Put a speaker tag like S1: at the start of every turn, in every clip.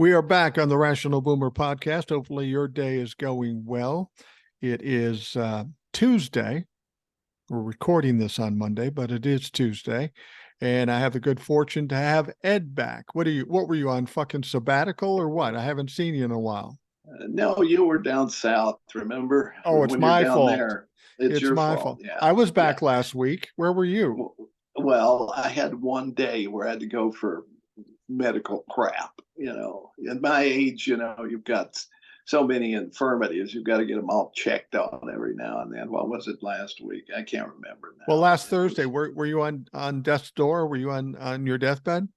S1: We are back on the Rational Boomer podcast. Hopefully your day is going well. It is Tuesday. We're recording this on Monday, but it is Tuesday. And I have the good fortune to have Ed back. What were you on, fucking sabbatical or what? I haven't seen you in a while.
S2: No, you were down south, remember?
S1: Oh, it's
S2: When you're
S1: my
S2: down
S1: fault.
S2: there, it's
S1: It's
S2: your
S1: my
S2: fault.
S1: fault.
S2: Yeah.
S1: I was
S2: Yeah.
S1: back last week. Where were you?
S2: Well, I had one day where I had to go for medical crap. At my age, you've got so many infirmities. You've got to get them all checked on every now and then. What was it last week? I can't remember
S1: Well,
S2: now.
S1: last Thursday, were you on death's door? Were you on your deathbed?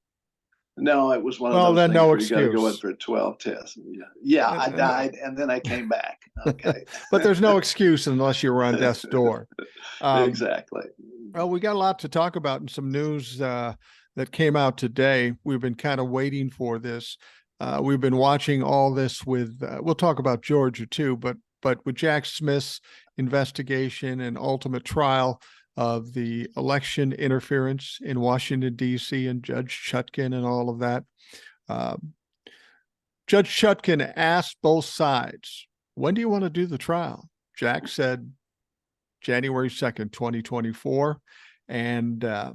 S2: No, it was one of
S1: Well,
S2: those
S1: then
S2: things
S1: no
S2: where you got to go in
S1: excuse.
S2: for 12 tests. Yeah, I
S1: No.
S2: died and then I came back. Okay.
S1: But there's no excuse unless you were on death's door.
S2: Exactly.
S1: Well, we got a lot to talk about and some news that came out today. We've been kind of waiting for this. We've been watching all this with, we'll talk about Georgia too, but with Jack Smith's investigation and ultimate trial of the election interference in Washington, D.C. and Judge Chutkan and all of that. Judge Chutkan asked both sides, when do you want to do the trial? Jack said January 2nd, 2024. And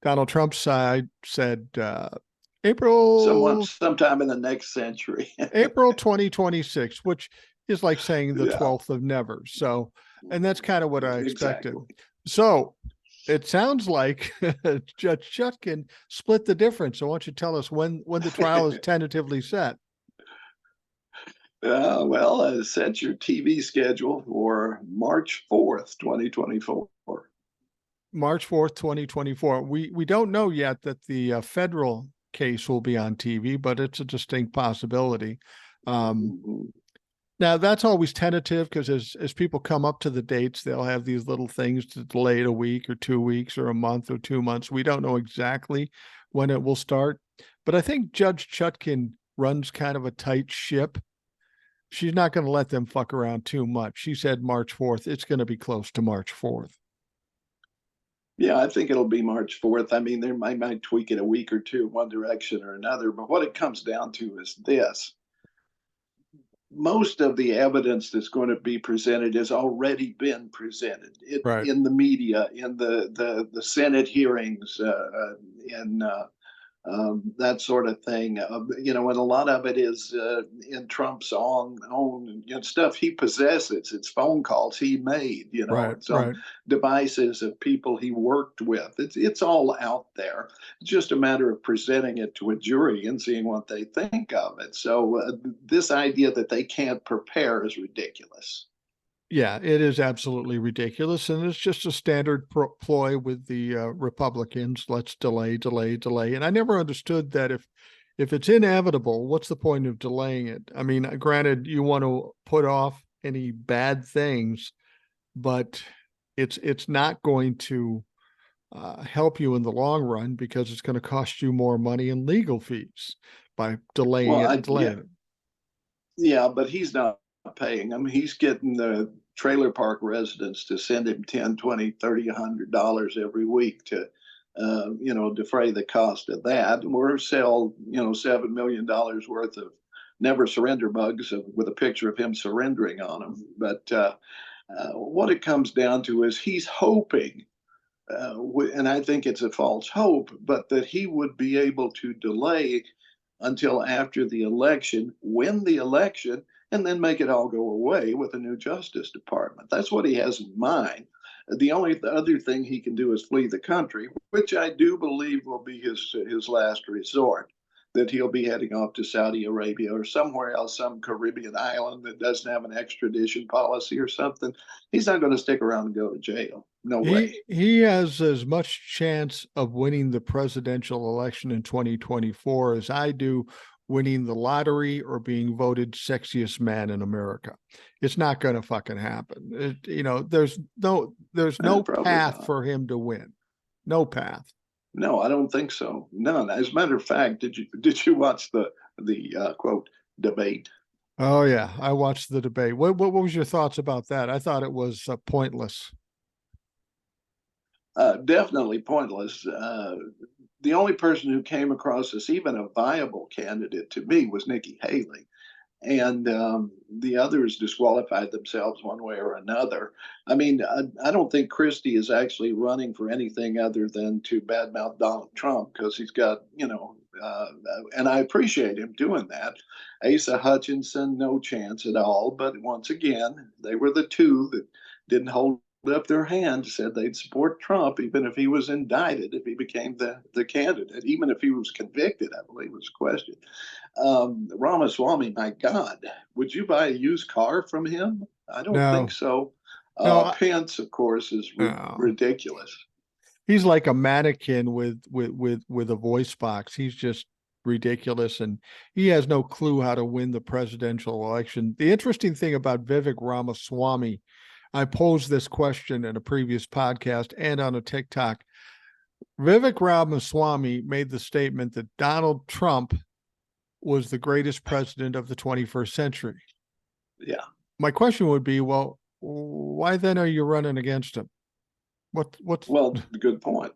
S1: Donald Trump's side said
S2: Sometime in the next century.
S1: April 2026, which is like saying the
S2: Yeah.
S1: 12th of never. So, and that's kind of what I expected.
S2: Exactly.
S1: So it sounds like Judge Chutkan split the difference. So why don't you tell us when the trial is tentatively set?
S2: Set your TV schedule for March 4th, 2024.
S1: March 4th, 2024. We don't know yet that the federal case will be on TV, but it's a distinct possibility. Now, that's always tentative because as people come up to the dates, they'll have these little things to delay it a week or 2 weeks or a month or 2 months. We don't know exactly when it will start, but I think Judge Chutkan runs kind of a tight ship. She's not going to let them fuck around too much. She said March 4th. It's going to be close to March 4th.
S2: Yeah, I think it'll be March 4th. I mean, they might tweak it a week or two, one direction or another. But what it comes down to is this. Most of the evidence that's going to be presented has already been presented
S1: Right.
S2: in the media, in the Senate hearings, in that sort of thing. And a lot of it is in Trump's own stuff he possesses. It's phone calls he made,
S1: Right,
S2: it's on
S1: right.
S2: devices of people he worked with. It's all out there. It's just a matter of presenting it to a jury and seeing what they think of it. So this idea that they can't prepare is ridiculous.
S1: Yeah, it is absolutely ridiculous. And it's just a standard ploy with the Republicans. Let's delay. And I never understood that if it's inevitable, what's the point of delaying it? I mean, granted, you want to put off any bad things, but it's not going to help you in the long run because it's going to cost you more money in legal fees by delaying it and delaying it.
S2: Yeah, but he's not paying. I mean, he's getting the trailer park residents to send him 10, 20, 30, $100 every week to, defray the cost of that. Or sell, $7 million worth of never surrender bugs with a picture of him surrendering on them. But what it comes down to is he's hoping, and I think it's a false hope, but that he would be able to delay until after the election, win the election, and then make it all go away with a new Justice Department. That's what he has in mind. The only other thing he can do is flee the country, which I do believe will be his last resort, that he'll be heading off to Saudi Arabia or somewhere else, some Caribbean island that doesn't have an extradition policy or something. He's not going to stick around and go to jail. No way.
S1: He has as much chance of winning the presidential election in 2024 as I do winning the lottery or being voted sexiest man in America. It's not going to fucking happen. There's no path
S2: not
S1: for him to win. No path.
S2: No, I don't think so. None. As a matter of fact, did you watch the quote debate?
S1: Oh yeah, I watched the debate. What was your thoughts about that? I thought it was pointless.
S2: Definitely pointless. The only person who came across as even a viable candidate to me was Nikki Haley. And the others disqualified themselves one way or another. I mean, I don't think Christie is actually running for anything other than to badmouth Donald Trump because he's got, and I appreciate him doing that. Asa Hutchinson, no chance at all. But once again, they were the two that didn't hold up their hand, said they'd support Trump, even if he was indicted, if he became the candidate, even if he was convicted, I believe was questioned. Ramaswamy, my God, would you buy a used car from him? I don't think
S1: No,
S2: so.
S1: no,
S2: Pence, of course, is
S1: no.
S2: ridiculous.
S1: He's like a mannequin with a voice box. He's just ridiculous, and he has no clue how to win the presidential election. The interesting thing about Vivek Ramaswamy, I posed this question in a previous podcast and on a TikTok. Vivek Ramaswamy made the statement that Donald Trump was the greatest president of the 21st century.
S2: Yeah.
S1: My question would be, well, why then are you running against him? What's
S2: Well, good point.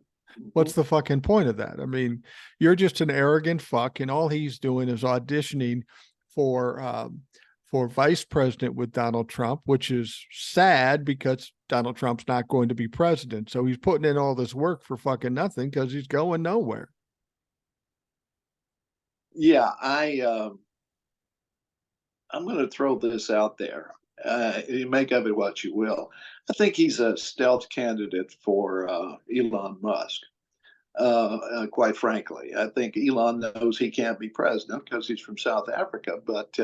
S1: what's the fucking point of that? I mean, you're just an arrogant fuck, and all he's doing is auditioning for vice president with Donald Trump, which is sad because Donald Trump's not going to be president. So he's putting in all this work for fucking nothing because he's going nowhere.
S2: Yeah, I'm going to throw this out there. You make of it what you will. I think he's a stealth candidate for Elon Musk. Quite frankly, I think Elon knows he can't be president because he's from South Africa, but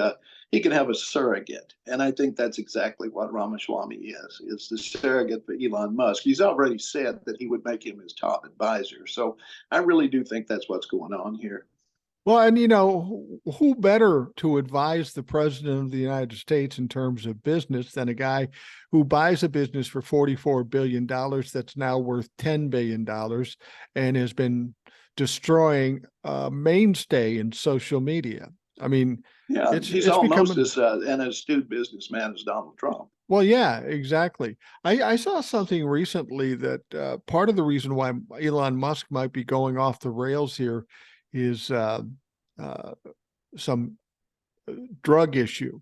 S2: he can have a surrogate, and I think that's exactly what Ramaswamy is the surrogate for Elon Musk. He's already said that he would make him his top advisor, so I really do think that's what's going on here.
S1: Well, and who better to advise the president of the United States in terms of business than a guy who buys a business for $44 billion that's now worth $10 billion and has been destroying a mainstay in social media. I mean,
S2: Yeah, he's
S1: it's
S2: almost
S1: becoming
S2: as an astute businessman as Donald Trump.
S1: well, yeah, exactly. I saw something recently that part of the reason why Elon Musk might be going off the rails here is uh, some drug issue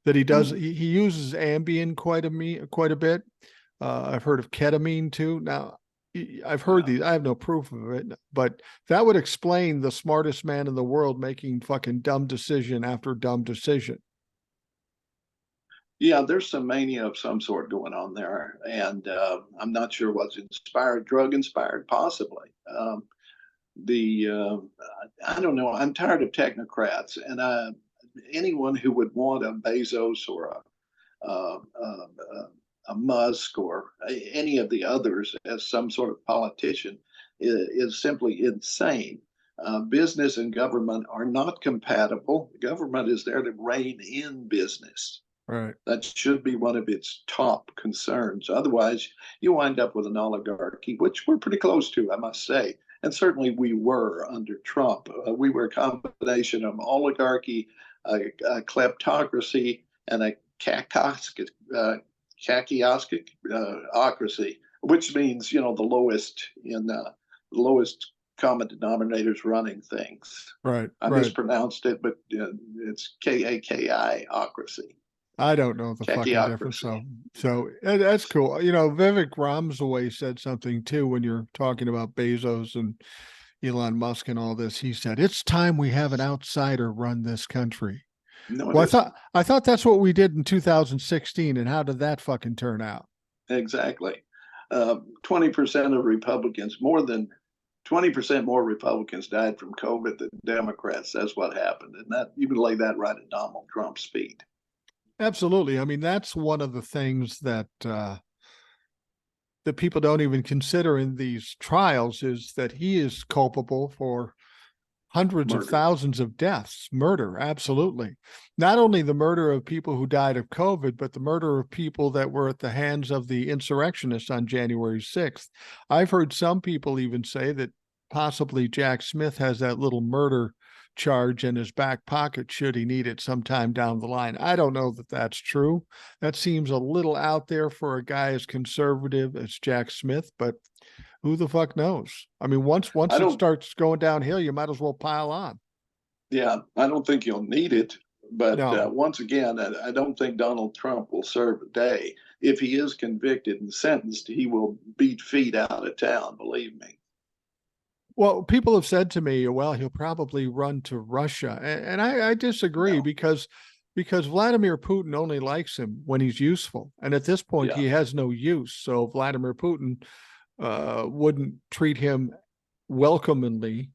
S1: that he does. He uses Ambien quite a bit. I've heard of ketamine too. Now, I've heard these. I have no proof of it, but that would explain the smartest man in the world making fucking dumb decision after dumb decision.
S2: Yeah, there's some mania of some sort going on there, and I'm not sure what's inspired, drug inspired, possibly. The I don't know. I'm tired of technocrats, and anyone who would want a Bezos or a Musk or any of the others as some sort of politician is simply insane. Business and government are not compatible. Government is there to rein in business.
S1: Right.
S2: That should be one of its top concerns. Otherwise, you wind up with an oligarchy, which we're pretty close to, I must say. And certainly we were under Trump. We were a combination of oligarchy, a kleptocracy, and a kakostic, which means, the lowest common denominators running things.
S1: Right.
S2: I
S1: Right.
S2: mispronounced it, but it's KAKI-ocracy.
S1: I don't know the fucking difference. So that's cool. Vivek Ramsaway said something too when you're talking about Bezos and Elon Musk and all this. He said, it's time we have an outsider run this country.
S2: No,
S1: Well, I thought that's what we did in 2016. And how did that fucking turn out?
S2: exactly. 20% of Republicans, more than 20% more Republicans died from COVID than Democrats. That's what happened. And that you can lay that right at Donald Trump's feet.
S1: Absolutely. I mean, that's one of the things that that people don't even consider in these trials is that he is culpable for hundreds of thousands of deaths, murder. Absolutely. Not only the murder of people who died of COVID, but the murder of people that were at the hands of the insurrectionists on January 6th. I've heard some people even say that possibly Jack Smith has that little murder charge in his back pocket should he need it sometime down the line. I don't know that that's true. That seems a little out there for a guy as conservative as Jack Smith, but Who the fuck knows? I mean, once
S2: I
S1: it
S2: don't.
S1: starts going downhill, you might as well pile on.
S2: Yeah, I don't think you'll need it. But
S1: No.
S2: once again, I don't think Donald Trump will serve a day. If he is convicted and sentenced, he will beat feet out of town. Believe me.
S1: Well, people have said to me, well, he'll probably run to Russia. And I disagree
S2: No.
S1: because Vladimir Putin only likes him when he's useful. And at this point,
S2: Yeah.
S1: he has no use. So Vladimir Putin wouldn't treat him welcomingly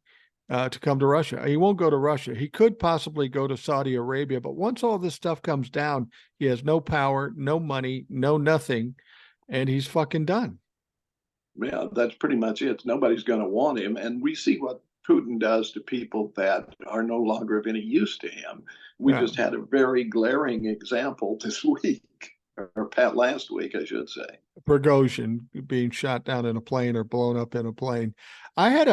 S1: to come to Russia. He won't go to Russia. He could possibly go to Saudi Arabia, but once all this stuff comes down, he has no power, no money, no nothing, and he's fucking done.
S2: Yeah, that's pretty much it. Nobody's going to want him. And we see what Putin does to people that are no longer of any use to him. We
S1: Yeah.
S2: just had a very glaring example this week, or last week, I should say.
S1: Prigozhin being shot down in a plane or blown up in a plane. I had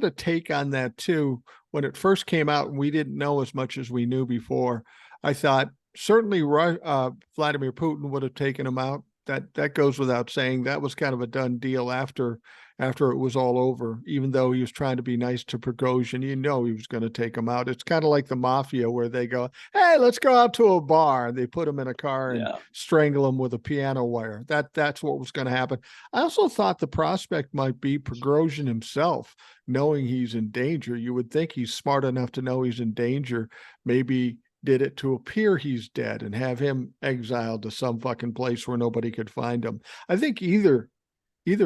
S1: a take on that too when it first came out and we didn't know as much as we knew before. I thought certainly Vladimir Putin would have taken him out. That goes without saying. That was kind of a done deal after it was all over. Even though he was trying to be nice to Prigozhin, you know he was going to take him out. It's kind of like the mafia where they go, "Hey, let's go out to a bar," and they put him in a car and
S2: Yeah.
S1: strangle him with a piano wire. That's what was going to happen. I also thought the prospect might be Prigozhin himself, knowing he's in danger. You would think he's smart enough to know he's in danger. Maybe did it to appear he's dead and have him exiled to some fucking place where nobody could find him. I think either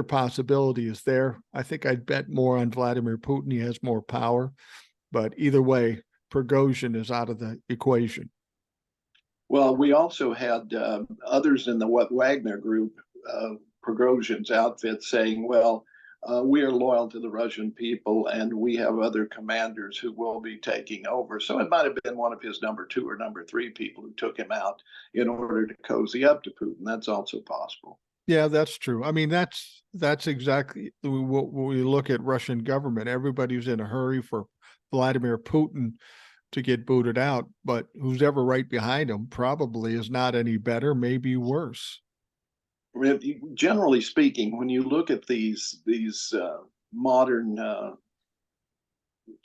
S1: possibility is there. I think I'd bet more on Vladimir Putin. He has more power, but either way, Prigozhin is out of the equation.
S2: Well, we also had others in the Wagner group, Prigozhin's outfit, saying, well, we are loyal to the Russian people and we have other commanders who will be taking over. So it might have been one of his number two or number three people who took him out in order to cozy up to Putin. That's also possible.
S1: Yeah, that's true. I mean, that's exactly what we look at Russian government. Everybody's in a hurry for Vladimir Putin to get booted out, but who's ever right behind him probably is not any better, maybe worse.
S2: Generally speaking, when you look at these modern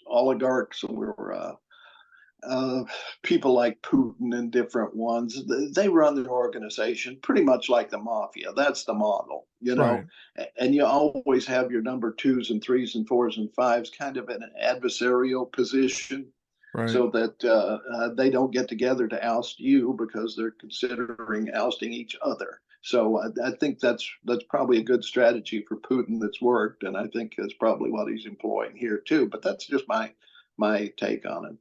S2: oligarchs or people like Putin and different ones, they run their organization pretty much like the mafia. That's the model, you know.
S1: Right,
S2: And you always have your number twos and threes and fours and fives kind of in an adversarial position
S1: right.
S2: so that they don't get together to oust you because they're considering ousting each other. So I think that's probably a good strategy for Putin that's worked, and I think that's probably what he's employing here too. But that's just my take on it.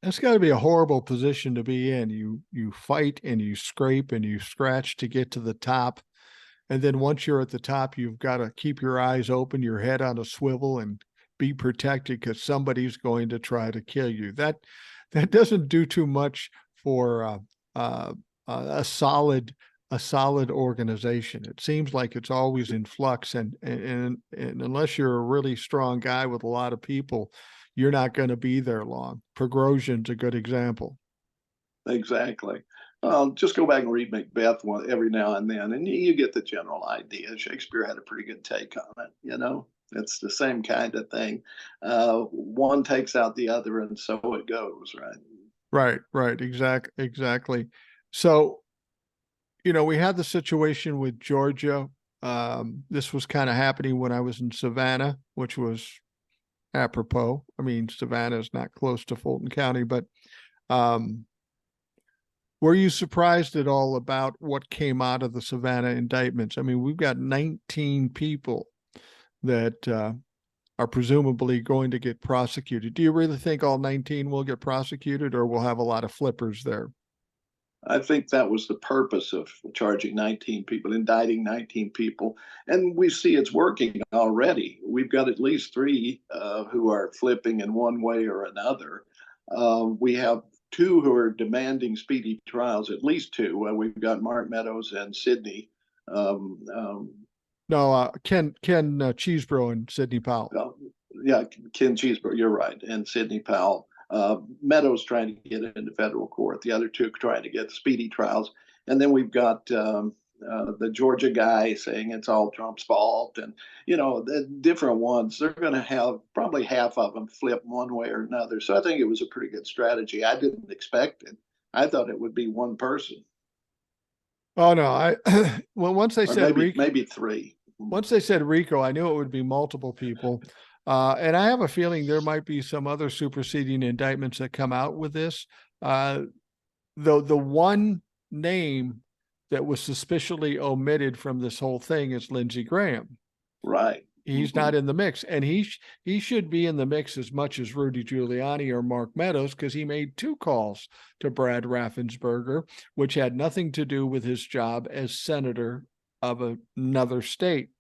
S1: That's got to be a horrible position to be in. You fight and you scrape and you scratch to get to the top. And then once you're at the top, you've got to keep your eyes open, your head on a swivel, and be protected because somebody's going to try to kill you. That doesn't do too much for uh, a solid organization. It seems like it's always in flux, and unless you're a really strong guy with a lot of people, you're not going to be there long. Prigozhin's a good example.
S2: Exactly. Just go back and read Macbeth every now and then, and you get the general idea. Shakespeare had a pretty good take on it. You know, it's the same kind of thing. One takes out the other, and so it goes. Right.
S1: Right, exactly. So, we had the situation with Georgia. This was kind of happening when I was in Savannah, which was apropos. I mean, Savannah is not close to Fulton County, but um, were you surprised at all about what came out of the Savannah indictments? I mean, we've got 19 people that are presumably going to get prosecuted. Do you really think all 19 will get prosecuted, or we'll have a lot of flippers there?
S2: I think that was the purpose of charging 19 people, indicting 19 people. And we see it's working already. We've got at least three who are flipping in one way or another. We have two who are demanding speedy trials, at least two. We've got Mark Meadows and Sidney. Um, um,
S1: No, Ken Cheesebro and Sidney Powell.
S2: uh, yeah, Ken Cheeseburger, you're right, and Sidney Powell. Meadows trying to get it into federal court. The other two trying to get speedy trials. And then we've got the Georgia guy saying it's all Trump's fault, and the different ones. They're going to have probably half of them flip one way or another. So I think it was a pretty good strategy. I didn't expect it. I thought it would be one person,
S1: Oh no, I well once they
S2: or
S1: said
S2: maybe three.
S1: once they said Rico, I knew it would be multiple people. And I have a feeling there might be some other superseding indictments that come out with this. The one name that was suspiciously omitted from this whole thing is Lindsey Graham.
S2: Right.
S1: He's not in the mix, and he should be in the mix as much as Rudy Giuliani or Mark Meadows, because he made 2 calls to Brad Raffensperger, which had nothing to do with his job as senator of another state.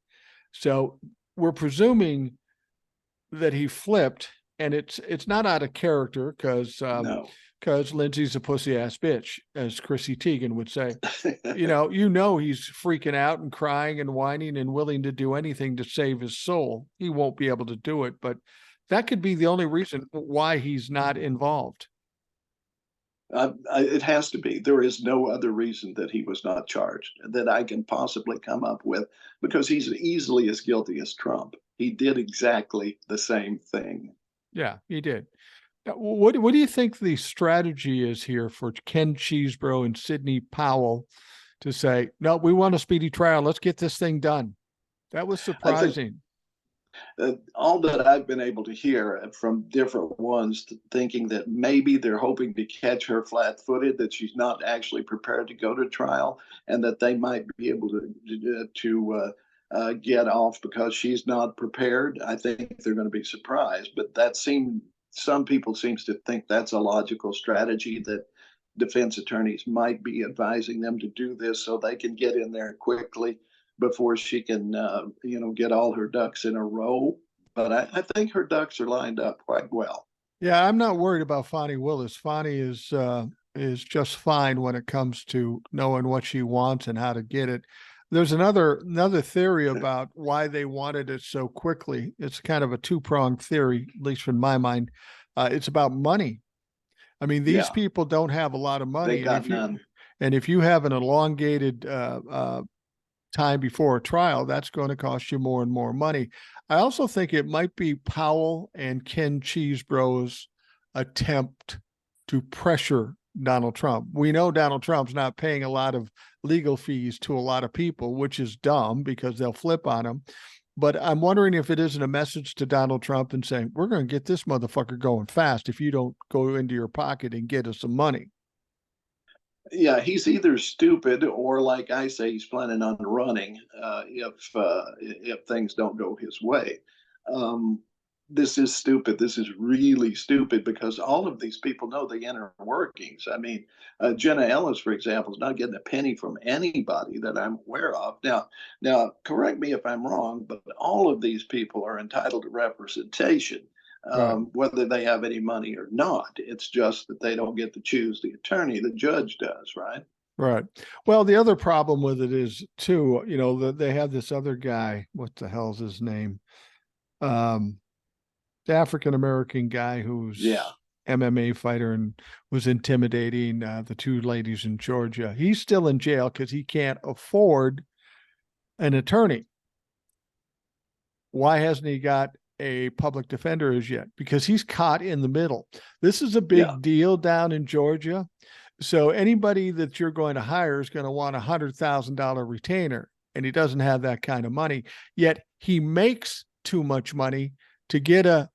S1: So we're presuming that he flipped, and it's not out of character because
S2: No.
S1: Lindsey's a pussy ass bitch, as Chrissy Teigen would say. He's freaking out and crying and whining and willing to do anything to save his soul. He won't be able to do it, but that could be the only reason why he's not involved.
S2: It has to be. There is no other reason that he was not charged that I can possibly come up with, because he's easily as guilty as Trump. He did exactly the same thing.
S1: Yeah, he did. What do you think the strategy is here for Ken Cheesebro and Sidney Powell to say, no, we want a speedy trial. Let's get this thing done? That was surprising.
S2: All that I've been able to hear from different ones, thinking that maybe they're hoping to catch her flat-footed, that she's not actually prepared to go to trial, and that they might be able to get off because she's not prepared. I think they're going to be surprised, but some people seems to think that's a logical strategy, that defense attorneys might be advising them to do this so they can get in there quickly before she can, get all her ducks in a row. But I think her ducks are lined up quite well.
S1: Yeah, I'm not worried about Fonnie Willis. Fonnie is just fine when it comes to knowing what she wants and how to get it. There's another theory about why they wanted it so quickly. It's kind of a 2-pronged theory, at least in my mind. It's about money. I mean, these people don't have a lot of money.
S2: They got none.
S1: And if you have an elongated time before a trial, that's going to cost you more and more money. I also think it might be Powell and Ken Cheesebro's attempt to pressure Donald Trump. We know Donald Trump's not paying a lot of legal fees to a lot of people, which is dumb because they'll flip on him. But I'm wondering if it isn't a message to Donald Trump and saying, we're going to get this motherfucker going fast if you don't go into your pocket and get us some money.
S2: Yeah, he's either stupid or, like I say, he's planning on running if things don't go his way. This is stupid. This is really stupid, because all of these people know the inner workings. I mean, Jenna Ellis, for example, is not getting a penny from anybody that I'm aware of. Now, correct me if I'm wrong, but all of these people are entitled to representation, whether they have any money or not. It's just that they don't get to choose the attorney. The judge does, right?
S1: Right. Well, the other problem with it is too, that they have this other guy. What the hell's his name? The African-American guy who's MMA fighter and was intimidating the 2 ladies in Georgia. He's still in jail because he can't afford an attorney. Why hasn't he got a public defender as yet? Because he's caught in the middle. This is a big deal down in Georgia. So anybody that you're going to hire is going to want $100,000 retainer, and he doesn't have that kind of money. Yet he makes too much money to get a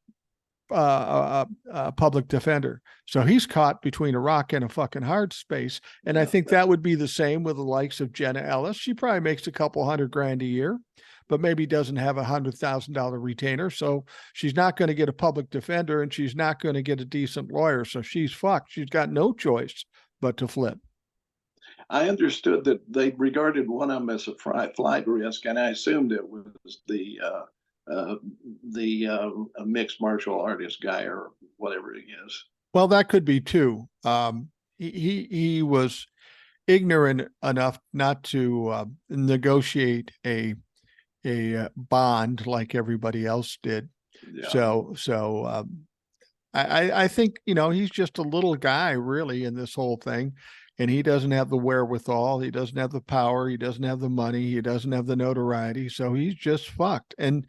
S1: public defender. So he's caught between a rock and a fucking hard space. And I think that would be the same with the likes of Jenna Ellis. She probably makes a couple $100,000 a year, but maybe doesn't have $100,000 retainer. So she's not going to get a public defender, and she's not going to get a decent lawyer. So she's fucked. She's got no choice but to flip.
S2: I understood that they regarded one of them as a flight risk, and I assumed it was the mixed martial artist guy or whatever he is.
S1: Well, that could be too. He was ignorant enough not to negotiate a bond like everybody else did. Yeah. So I think he's just a little guy really in this whole thing. and he doesn't have the wherewithal, he doesn't have the power, he doesn't have the money, he doesn't have the notoriety, so he's just fucked. And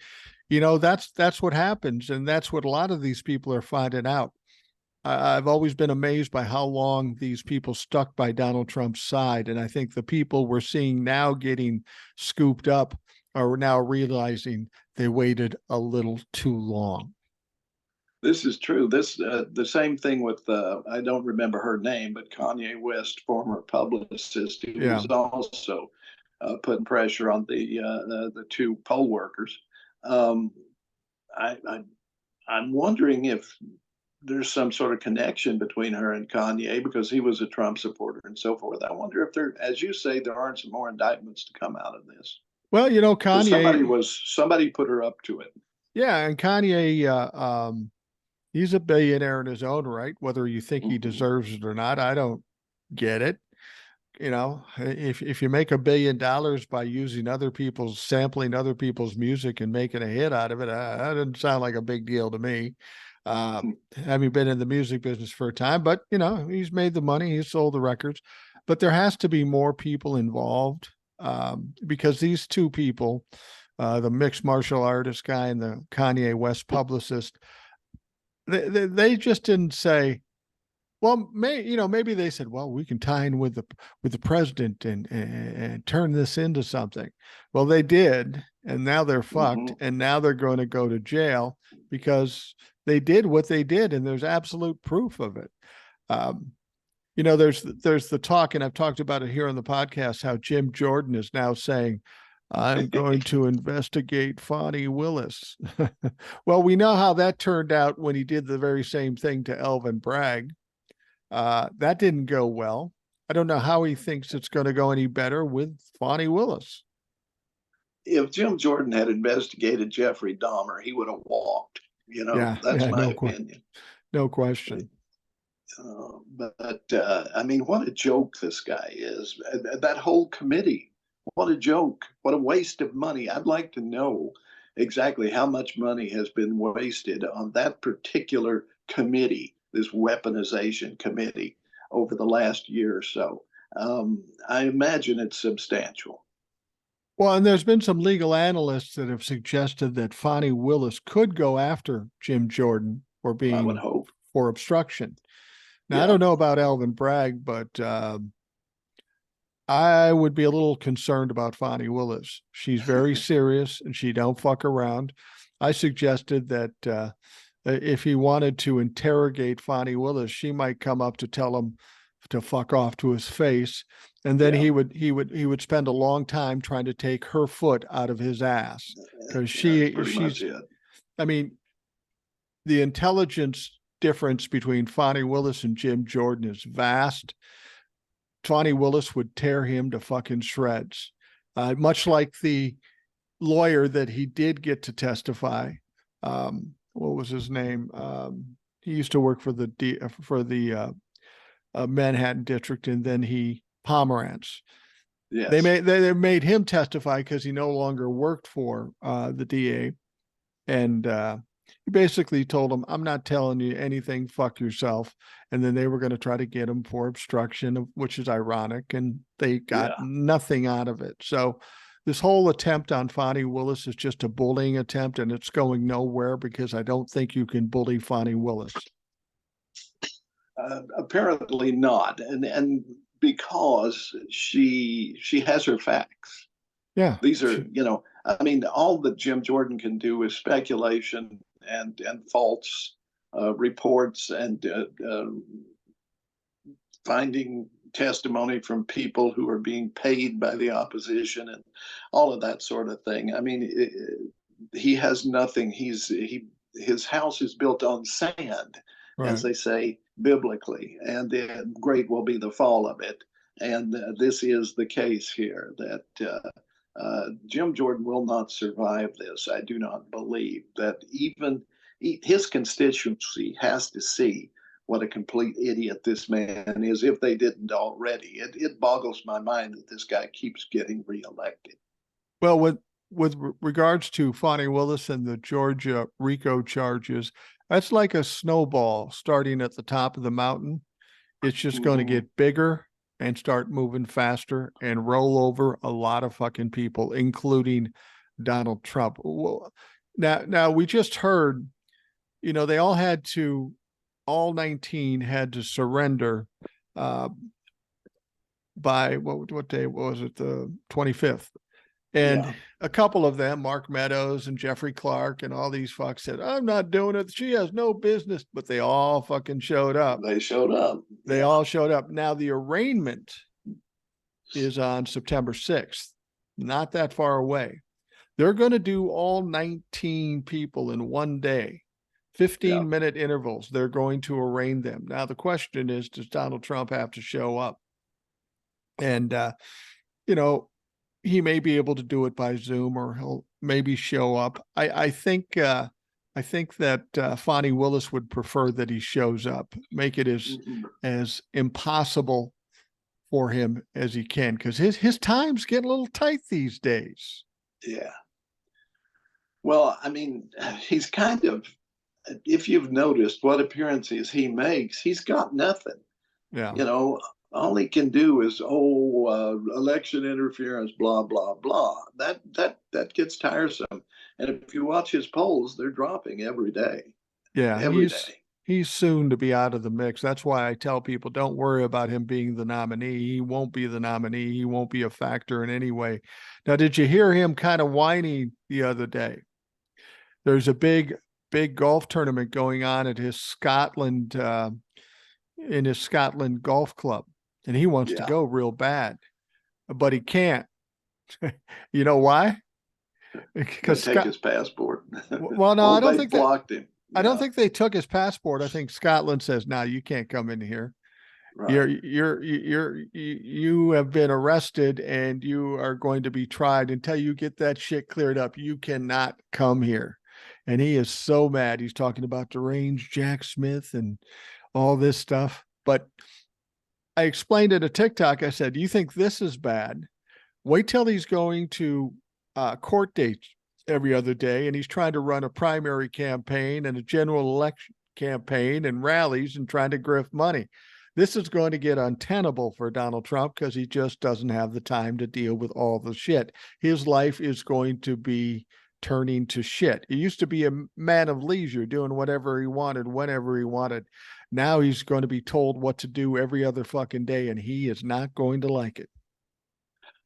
S1: that's what happens, and that's what a lot of these people are finding out. I've always been amazed by how long these people stuck by Donald Trump's side. And I think the people we're seeing now getting scooped up are now realizing they waited a little too long.
S2: This is true. The same thing with I don't remember her name, but Kanye West, former publicist, who
S1: Yeah.
S2: was also putting pressure on the two poll workers. Um, I I'm wondering if there's some sort of connection between her and Kanye because he was a Trump supporter and so forth. I wonder if there, as you say, there aren't some more indictments to come out of this
S1: Well,
S2: because
S1: Kanye,
S2: somebody put her up to it.
S1: yeah, and Kanye, he's a billionaire in his own right. Whether you think he
S2: Mhm.
S1: deserves it or not, I don't get it. If you make $1 billion by using sampling other people's music and making a hit out of it, that doesn't sound like a big deal to me. Uh, Having been in the music business for a time, but he's made the money, he's sold the records, but there has to be more people involved, because these two people, the mixed martial artist guy and the Kanye West publicist, they just didn't say, well, maybe they said, well, we can tie in with the president and turn this into something. Well, they did, and now they're fucked,
S2: Mhm.
S1: and now they're going to go to jail because they did what they did, and there's absolute proof of it. Um, there's the talk, and I've talked about it here on the podcast, how Jim Jordan is now saying, I'm going to investigate Fonnie Willis. Well, we know how that turned out when he did the very same thing to Elvin Bragg. That didn't go well. I don't know how he thinks it's going to go any better with Fonnie Willis.
S2: If Jim Jordan had investigated Jeffrey Dahmer, he would have walked.
S1: Yeah,
S2: That's
S1: yeah,
S2: my opinion.
S1: no question.
S2: But I mean, what a joke this guy is. That whole committee, what a joke. What a waste of money. I'd like to know exactly how much money has been wasted on that particular committee, this weaponization committee, over the last year or so. I imagine it's substantial.
S1: Well, and there's been some legal analysts that have suggested that Fonnie Willis could go after Jim Jordan
S2: I would hope.
S1: for obstruction. Now, I
S2: Yeah.
S1: don't know about Elvin Bragg, but I would be a little concerned about Fonnie Willis. She's very serious and she don't fuck around. I suggested that if he wanted to interrogate Fonnie Willis, she might come up to tell him to fuck off to his face, and then
S2: Yeah.
S1: he would spend a long time trying to take her foot out of his ass because
S2: That's pretty much it.
S1: I mean, the intelligence difference between Fonnie Willis and Jim Jordan is vast. Fonnie Willis would tear him to fucking shreds, much like the lawyer that he did get to testify. What was his name? He used to work for the Manhattan district, and then he Pomerantz.
S2: Yes.
S1: They made him testify because he no longer worked for the DA, and he basically told him, "I'm not telling you anything. Fuck yourself." And then they were going to try to get him for obstruction, which is ironic, and they got
S2: Yeah.
S1: nothing out of it. So this whole attempt on Fonnie Willis is just a bullying attempt, and it's going nowhere because I don't think you can bully Fonnie Willis.
S2: Apparently not, and because she has her facts.
S1: Yeah.
S2: These are, I mean, all that Jim Jordan can do is speculation and false reports and finding testimony from people who are being paid by the opposition and all of that sort of thing. I mean, he has nothing. His house is built on sand, as
S1: Right.
S2: they say biblically, and great will be the fall of it. And this is the case here that Jim Jordan will not survive this. I do not believe that even his constituency has to see what a complete idiot this man is if they didn't already. It boggles my mind that this guy keeps getting reelected.
S1: Well, with regards to Fonnie Willis and the Georgia RICO charges, that's like a snowball starting at the top of the mountain. It's just going to
S2: Mhm.
S1: get bigger and start moving faster and roll over a lot of fucking people, including Donald Trump. Well, now we just heard, they all 19 had to surrender uh, by what day was it? The 25th. And
S2: Yeah,
S1: a couple of them, Mark Meadows and Jeffrey Clark and all these fucks said, I'm not doing it. She has no business, but they all fucking showed up.
S2: they showed up.
S1: They
S2: Yeah,
S1: all showed up. Now the arraignment is on September 6th, not that far away. They're going to do all 19 people in one day, 15-minute intervals. They're going to arraign them. Now, the question is, does Donald Trump have to show up? And, you know, he may be able to do it by Zoom, or he'll maybe show up. I think that Fonnie Willis would prefer that he shows up, make it as impossible for him as he can, because his time's getting a little tight these days.
S2: yeah. Well, I mean, he's kind of, if you've noticed what appearances he makes, he's got nothing.
S1: Yeah.
S2: All he can do is election interference, blah blah blah. That gets tiresome. And if you watch his polls, they're dropping every day,
S1: Yeah,
S2: every day.
S1: he's soon to be out of the mix. That's why I tell people, don't worry about him being the nominee. He won't be the nominee. He won't be a factor in any way. Now, did you hear him kind of whining the other day? There's a big golf tournament going on at his Scotland in his Scotland golf club, and he wants to
S2: Yeah,
S1: go real bad, but he can't. You know why?
S2: they
S1: Because
S2: take his passport.
S1: well, no,
S2: Oh, they blocked him.
S1: I don't
S2: Yeah,
S1: think they took his passport. I think Scotland says, "No, you can't come in here.
S2: right.
S1: You have been arrested and you are going to be tried. Until you get that shit cleared up, you cannot come here." And he is so mad. He's talking about deranged Jack Smith and all this stuff. But I explained it a TikTok. I said, "You think this is bad? Wait till he's going to court dates every other day, and he's trying to run a primary campaign and a general election campaign and rallies and trying to grift money. This is going to get untenable for Donald Trump because he just doesn't have the time to deal with all the shit. His life is going to be turning to shit. He used to be a man of leisure, doing whatever he wanted, whenever he wanted. Now he's going to be told what to do every other fucking day, and he is not going to like it.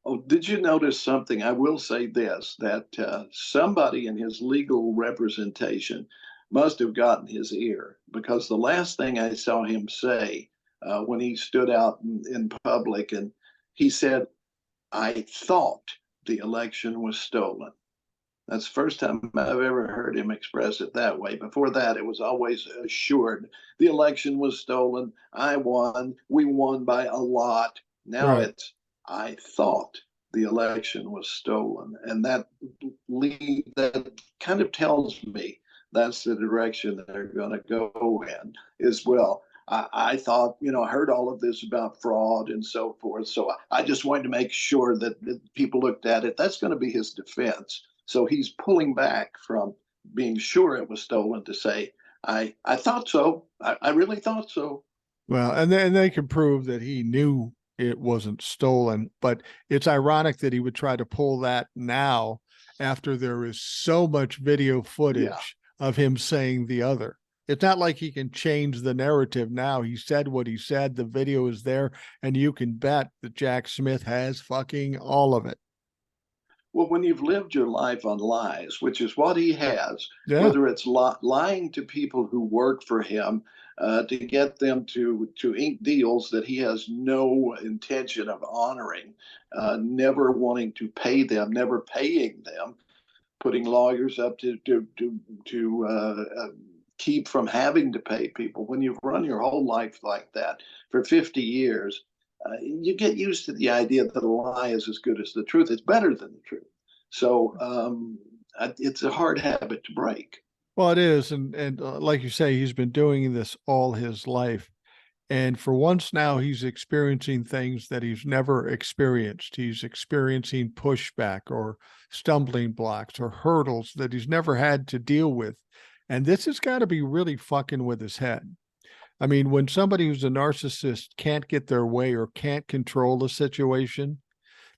S2: Oh, did you notice something? I will say this, that somebody in his legal representation must have gotten his ear, because the last thing I saw him say when he stood out in public, and he said, I thought the election was stolen. That's the first time I've ever heard him express it that way. Before that, it was always assured the election was stolen. I won. We won by a lot. Now
S1: Right.
S2: it's, I thought the election was stolen. And that kind of tells me that's the direction that they're going to go in as well. I thought, I heard all of this about fraud and so forth. So I just wanted to make sure that people looked at it. That's going to be his defense. So he's pulling back from being sure it was stolen to say, I thought so. I really thought so.
S1: Well, and they can prove that he knew it wasn't stolen, but it's ironic that he would try to pull that now after there is so much video
S2: Yeah.
S1: footage of him saying the other. It's not like he can change the narrative now. He said what he said. The video is there, and you can bet that Jack Smith has fucking all of it.
S2: Well, when you've lived your life on lies, which is what he has,
S1: Yeah.
S2: whether it's lying to people who work for him to get them to ink deals that he has no intention of honoring, never wanting to pay them, never paying them, putting lawyers up to keep from having to pay people. When you've run your whole life like that for 50 years, you get used to the idea that a lie is as good as the truth. It's better than the truth. So it's a hard habit to break.
S1: Well, it is, and like you say, he's been doing this all his life, and for once now, he's experiencing things that he's never experienced. He's experiencing pushback or stumbling blocks or hurdles that he's never had to deal with, and this has got to be really fucking with his head. I mean, when somebody who's a narcissist can't get their way or can't control the situation,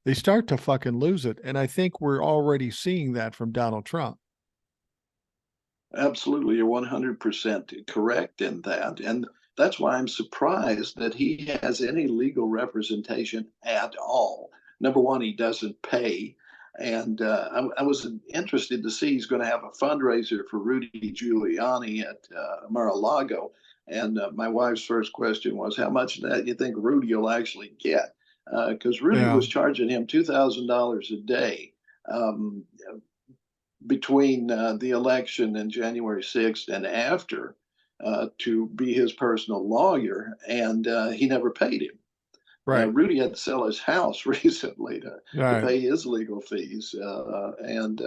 S1: they start to fucking lose it. And I think we're already seeing that from Donald Trump.
S2: Absolutely, you're 100% correct in that. And that's why I'm surprised that he has any legal representation at all. Number one, he doesn't pay. And I was interested to see he's going to have a fundraiser for Rudy Giuliani at Mar-a-Lago. And my wife's first question was, how much of that you think Rudy will actually get? Because Rudy
S1: Yeah.
S2: was charging him $2,000 a day. Um, between the election and January 6th and after to be his personal lawyer, and he never paid him.
S1: Right.
S2: Rudy had to sell his house recently to
S1: Right.
S2: pay his legal fees, and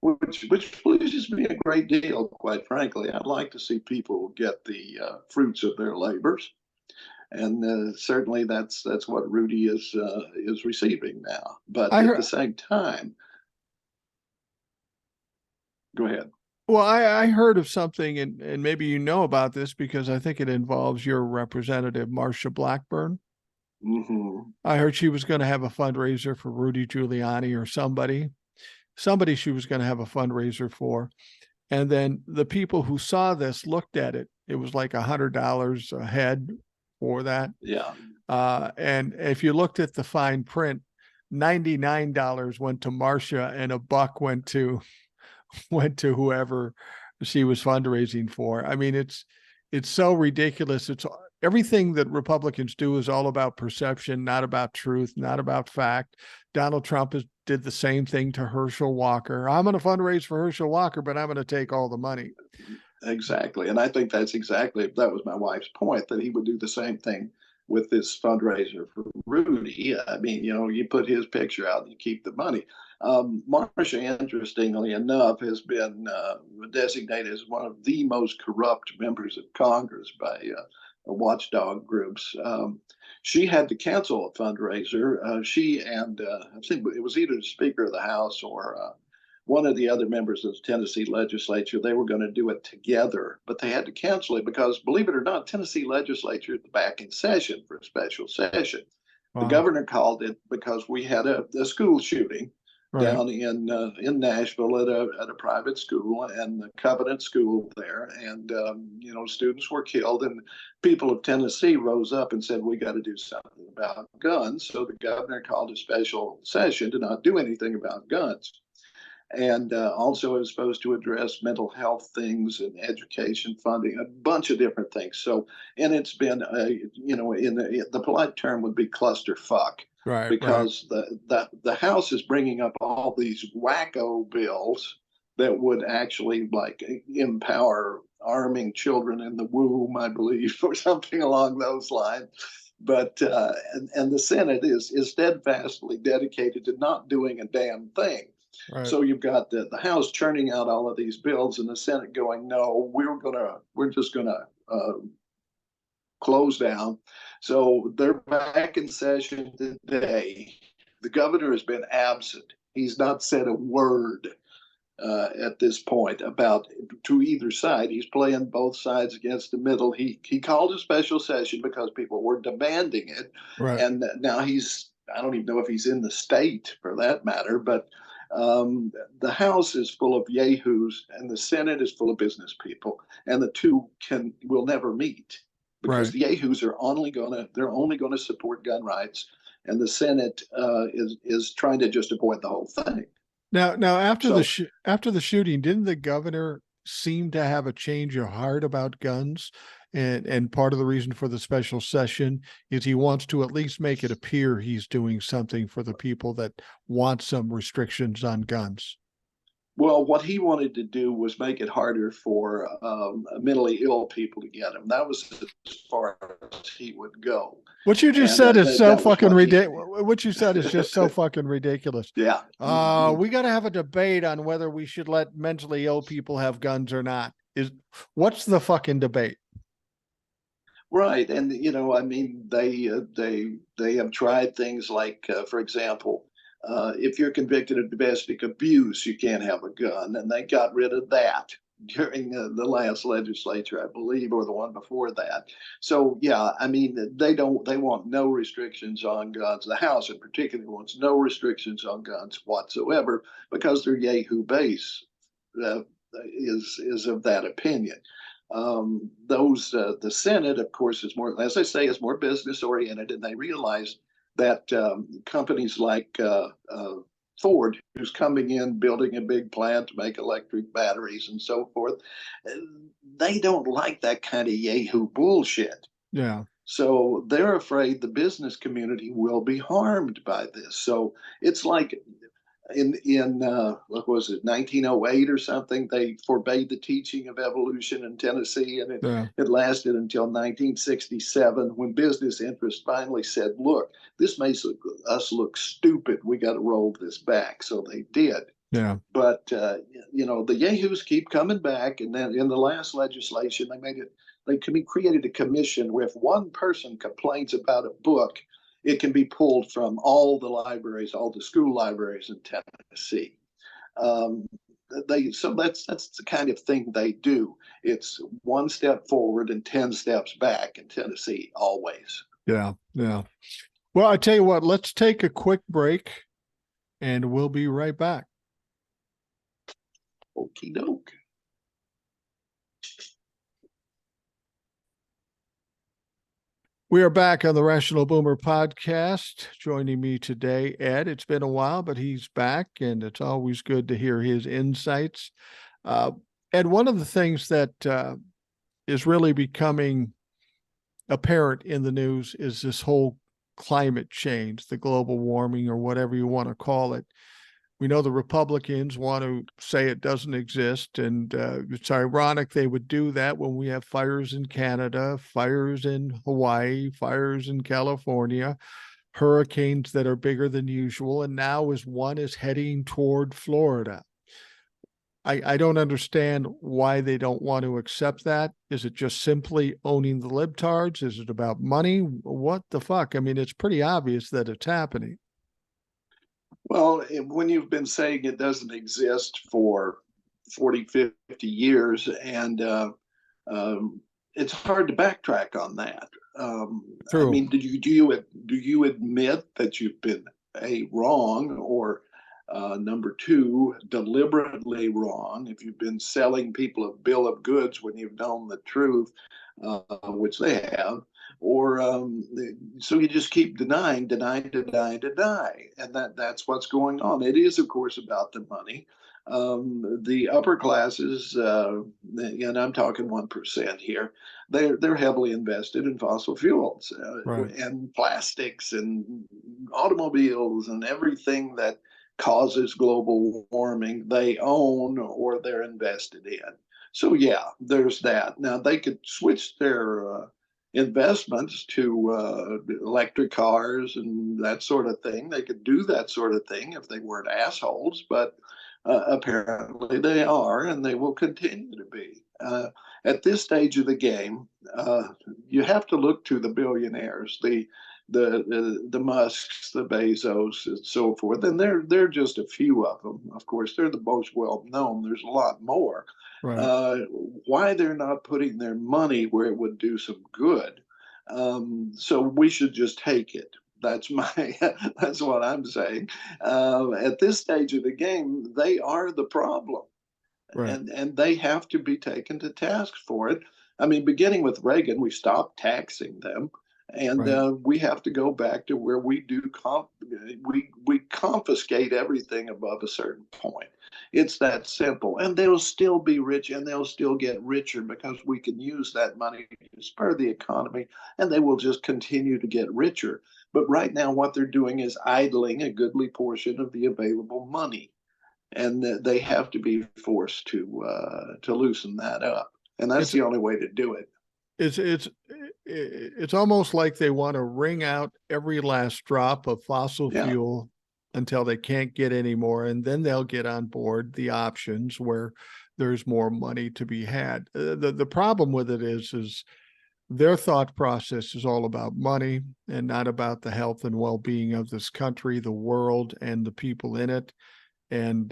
S2: which pleases me a great deal. Quite frankly, I'd like to see people get the fruits of their labors, and certainly that's what Rudy is receiving now. But
S1: I
S2: at
S1: heard,
S2: the same time, go ahead.
S1: well, I heard of something, and maybe you know about this because I think it involves your representative, Marsha Blackburn.
S2: Mm-hmm.
S1: I heard she was going to have a fundraiser for Rudy Giuliani or somebody she was going to have a fundraiser for. And then the people who saw this looked at it. It was like $100 a head for that.
S2: Yeah.
S1: And if you looked at the fine print, $99 went to Marcia and a buck went to whoever she was fundraising for. I mean, it's so ridiculous. It's everything that Republicans do is all about perception, not about truth, not about fact. Donald Trump did the same thing to Herschel Walker. I'm going to fundraise for Herschel Walker, but I'm going to take all the money.
S2: Exactly. And I think that was my wife's point, that he would do the same thing with this fundraiser for Rudy. I mean, you put his picture out and you keep the money. Marcia, interestingly enough, has been designated as one of the most corrupt members of Congress by watchdog groups. She had to cancel a fundraiser. She and I think it was either the Speaker of the House or one of the other members of the Tennessee legislature, they were going to do it together, but they had to cancel it because, believe it or not, Tennessee legislature is back in session for a special session. The
S1: Wow.
S2: governor called it because we had a school shooting
S1: Right.
S2: down in Nashville at a private school, and the Covenant School there, and students were killed, and people of Tennessee rose up and said we got to do something about guns. So the governor called a special session to not do anything about guns, and also is supposed to address mental health things and education funding, a bunch of different things. So, and it's been, in the polite term would be clusterfuck,
S1: Right. Right.
S2: because the House is bringing up all these wacko bills that would actually like empower arming children in the womb, I believe, or something along those lines. But and the Senate is steadfastly dedicated to not doing a damn thing.
S1: Right.
S2: So you've got the House churning out all of these bills, and the Senate going, "No, we're just gonna close down." So they're back in session today. The governor has been absent. He's not said a word at this point about to either side. He's playing both sides against the middle. He called a special session because people were demanding it,
S1: Right.
S2: and now I don't even know if he's in the state for that matter, but the House is full of yahoos and the Senate is full of business people, and the two will never meet because
S1: Right.
S2: the yahoos are they're only gonna support gun rights, and the Senate is trying to just avoid the whole thing.
S1: Now
S2: So
S1: after the shooting, didn't the governor seem to have a change of heart about guns? And part of the reason for the special session is he wants to at least make it appear he's doing something for the people that want some restrictions on guns.
S2: well, what he wanted to do was make it harder for mentally ill people to get them. That was as far as he would go,
S1: What you just
S2: and
S1: said is so
S2: that was
S1: fucking
S2: what he.
S1: ridiculous. What you said is just so fucking ridiculous.
S2: Yeah. Mm-hmm.
S1: We got to have a debate on whether we should let mentally ill people have guns or not. What's the fucking debate?
S2: Right, and I mean, they have tried things like, for example, if you're convicted of domestic abuse, you can't have a gun, and they got rid of that. during the last legislature, I believe, or the one before that. So yeah, I mean, they want no restrictions on guns. The House in particular wants no restrictions on guns whatsoever because their Yahoo base uh, is of that opinion. The Senate, of course, is more, as I say, is more business oriented, and they realize that companies like Ford, who's coming in building a big plant to make electric batteries and so forth, they don't like that kind of Yahoo bullshit.
S1: Yeah.
S2: So they're afraid the business community will be harmed by this. So it's like in what was it, 1908 or something, they forbade the teaching of evolution in Tennessee, and
S1: Yeah.
S2: it lasted until 1967 when business interests finally said, look, this makes us look stupid, we got to roll this back. So they did.
S1: Yeah.
S2: But the yahoos keep coming back, and then in the last legislation they created a commission where if one person complains about a book, it can be pulled from all the libraries, all the school libraries in Tennessee. Um, so that's the kind of thing they do. It's one step forward and 10 steps back in Tennessee always.
S1: Yeah. Yeah. Well, I tell you what, let's take a quick break and we'll be right back.
S2: Okie doke.
S1: We are back on the Rational Boomer podcast. Joining me today, Ed. It's been a while, but he's back, and it's always good to hear his insights. Ed, one of the things that is really becoming apparent in the news is this whole climate change, the global warming, or whatever you want to call it. We know the Republicans want to say it doesn't exist, and it's ironic they would do that when we have fires in Canada, fires in Hawaii, fires in California, hurricanes that are bigger than usual, and now as one is heading toward Florida. I don't understand why they don't want to accept that. Is it just simply owning the libtards? Is it about money? What the fuck? I mean, it's pretty obvious that it's happening.
S2: Well, when you've been saying it doesn't exist for 40, 50 years, and it's hard to backtrack on that. I
S1: True.
S2: mean, do you admit that you've been wrong, or number two, deliberately wrong? If you've been selling people a bill of goods when you've known the truth, which they have, or so you just keep denying, deny, and that's what's going on. It is, of course, about the money. The upper classes, and I'm talking 1% here, they're heavily invested in fossil fuels
S1: Right.
S2: and plastics and automobiles and everything that causes global warming. They own or they're invested in. So yeah, there's that. Now they could switch their investments to electric cars and that sort of thing. They could do that sort of thing if they weren't assholes, but apparently they are, and they will continue to be. At this stage of the game, you have to look to the billionaires, the Musks, the Bezos, and so forth, and they're just a few of them. Of course, they're the most well known. There's a lot more.
S1: Right.
S2: Why they're not putting their money where it would do some good? So we should just take it. That's that's what I'm saying. At this stage of the game, they are the problem,
S1: Right.
S2: and they have to be taken to task for it. I mean, beginning with Reagan, we stopped taxing them, and
S1: Right.
S2: we have to go back to where we we confiscate everything above a certain point. It's that simple, and they'll still be rich, and they'll still get richer because we can use that money to spur the economy, and they will just continue to get richer. But right now, what they're doing is idling a goodly portion of the available money, and they have to be forced to loosen that up, and that's
S1: It's
S2: the only way to do it.
S1: it's almost like they want to wring out every last drop of fossil
S2: Yeah.
S1: fuel until they can't get any more, and then they'll get on board the options where there's more money to be had. The problem with it is their thought process is all about money and not about the health and well-being of this country, the world, and the people in it. And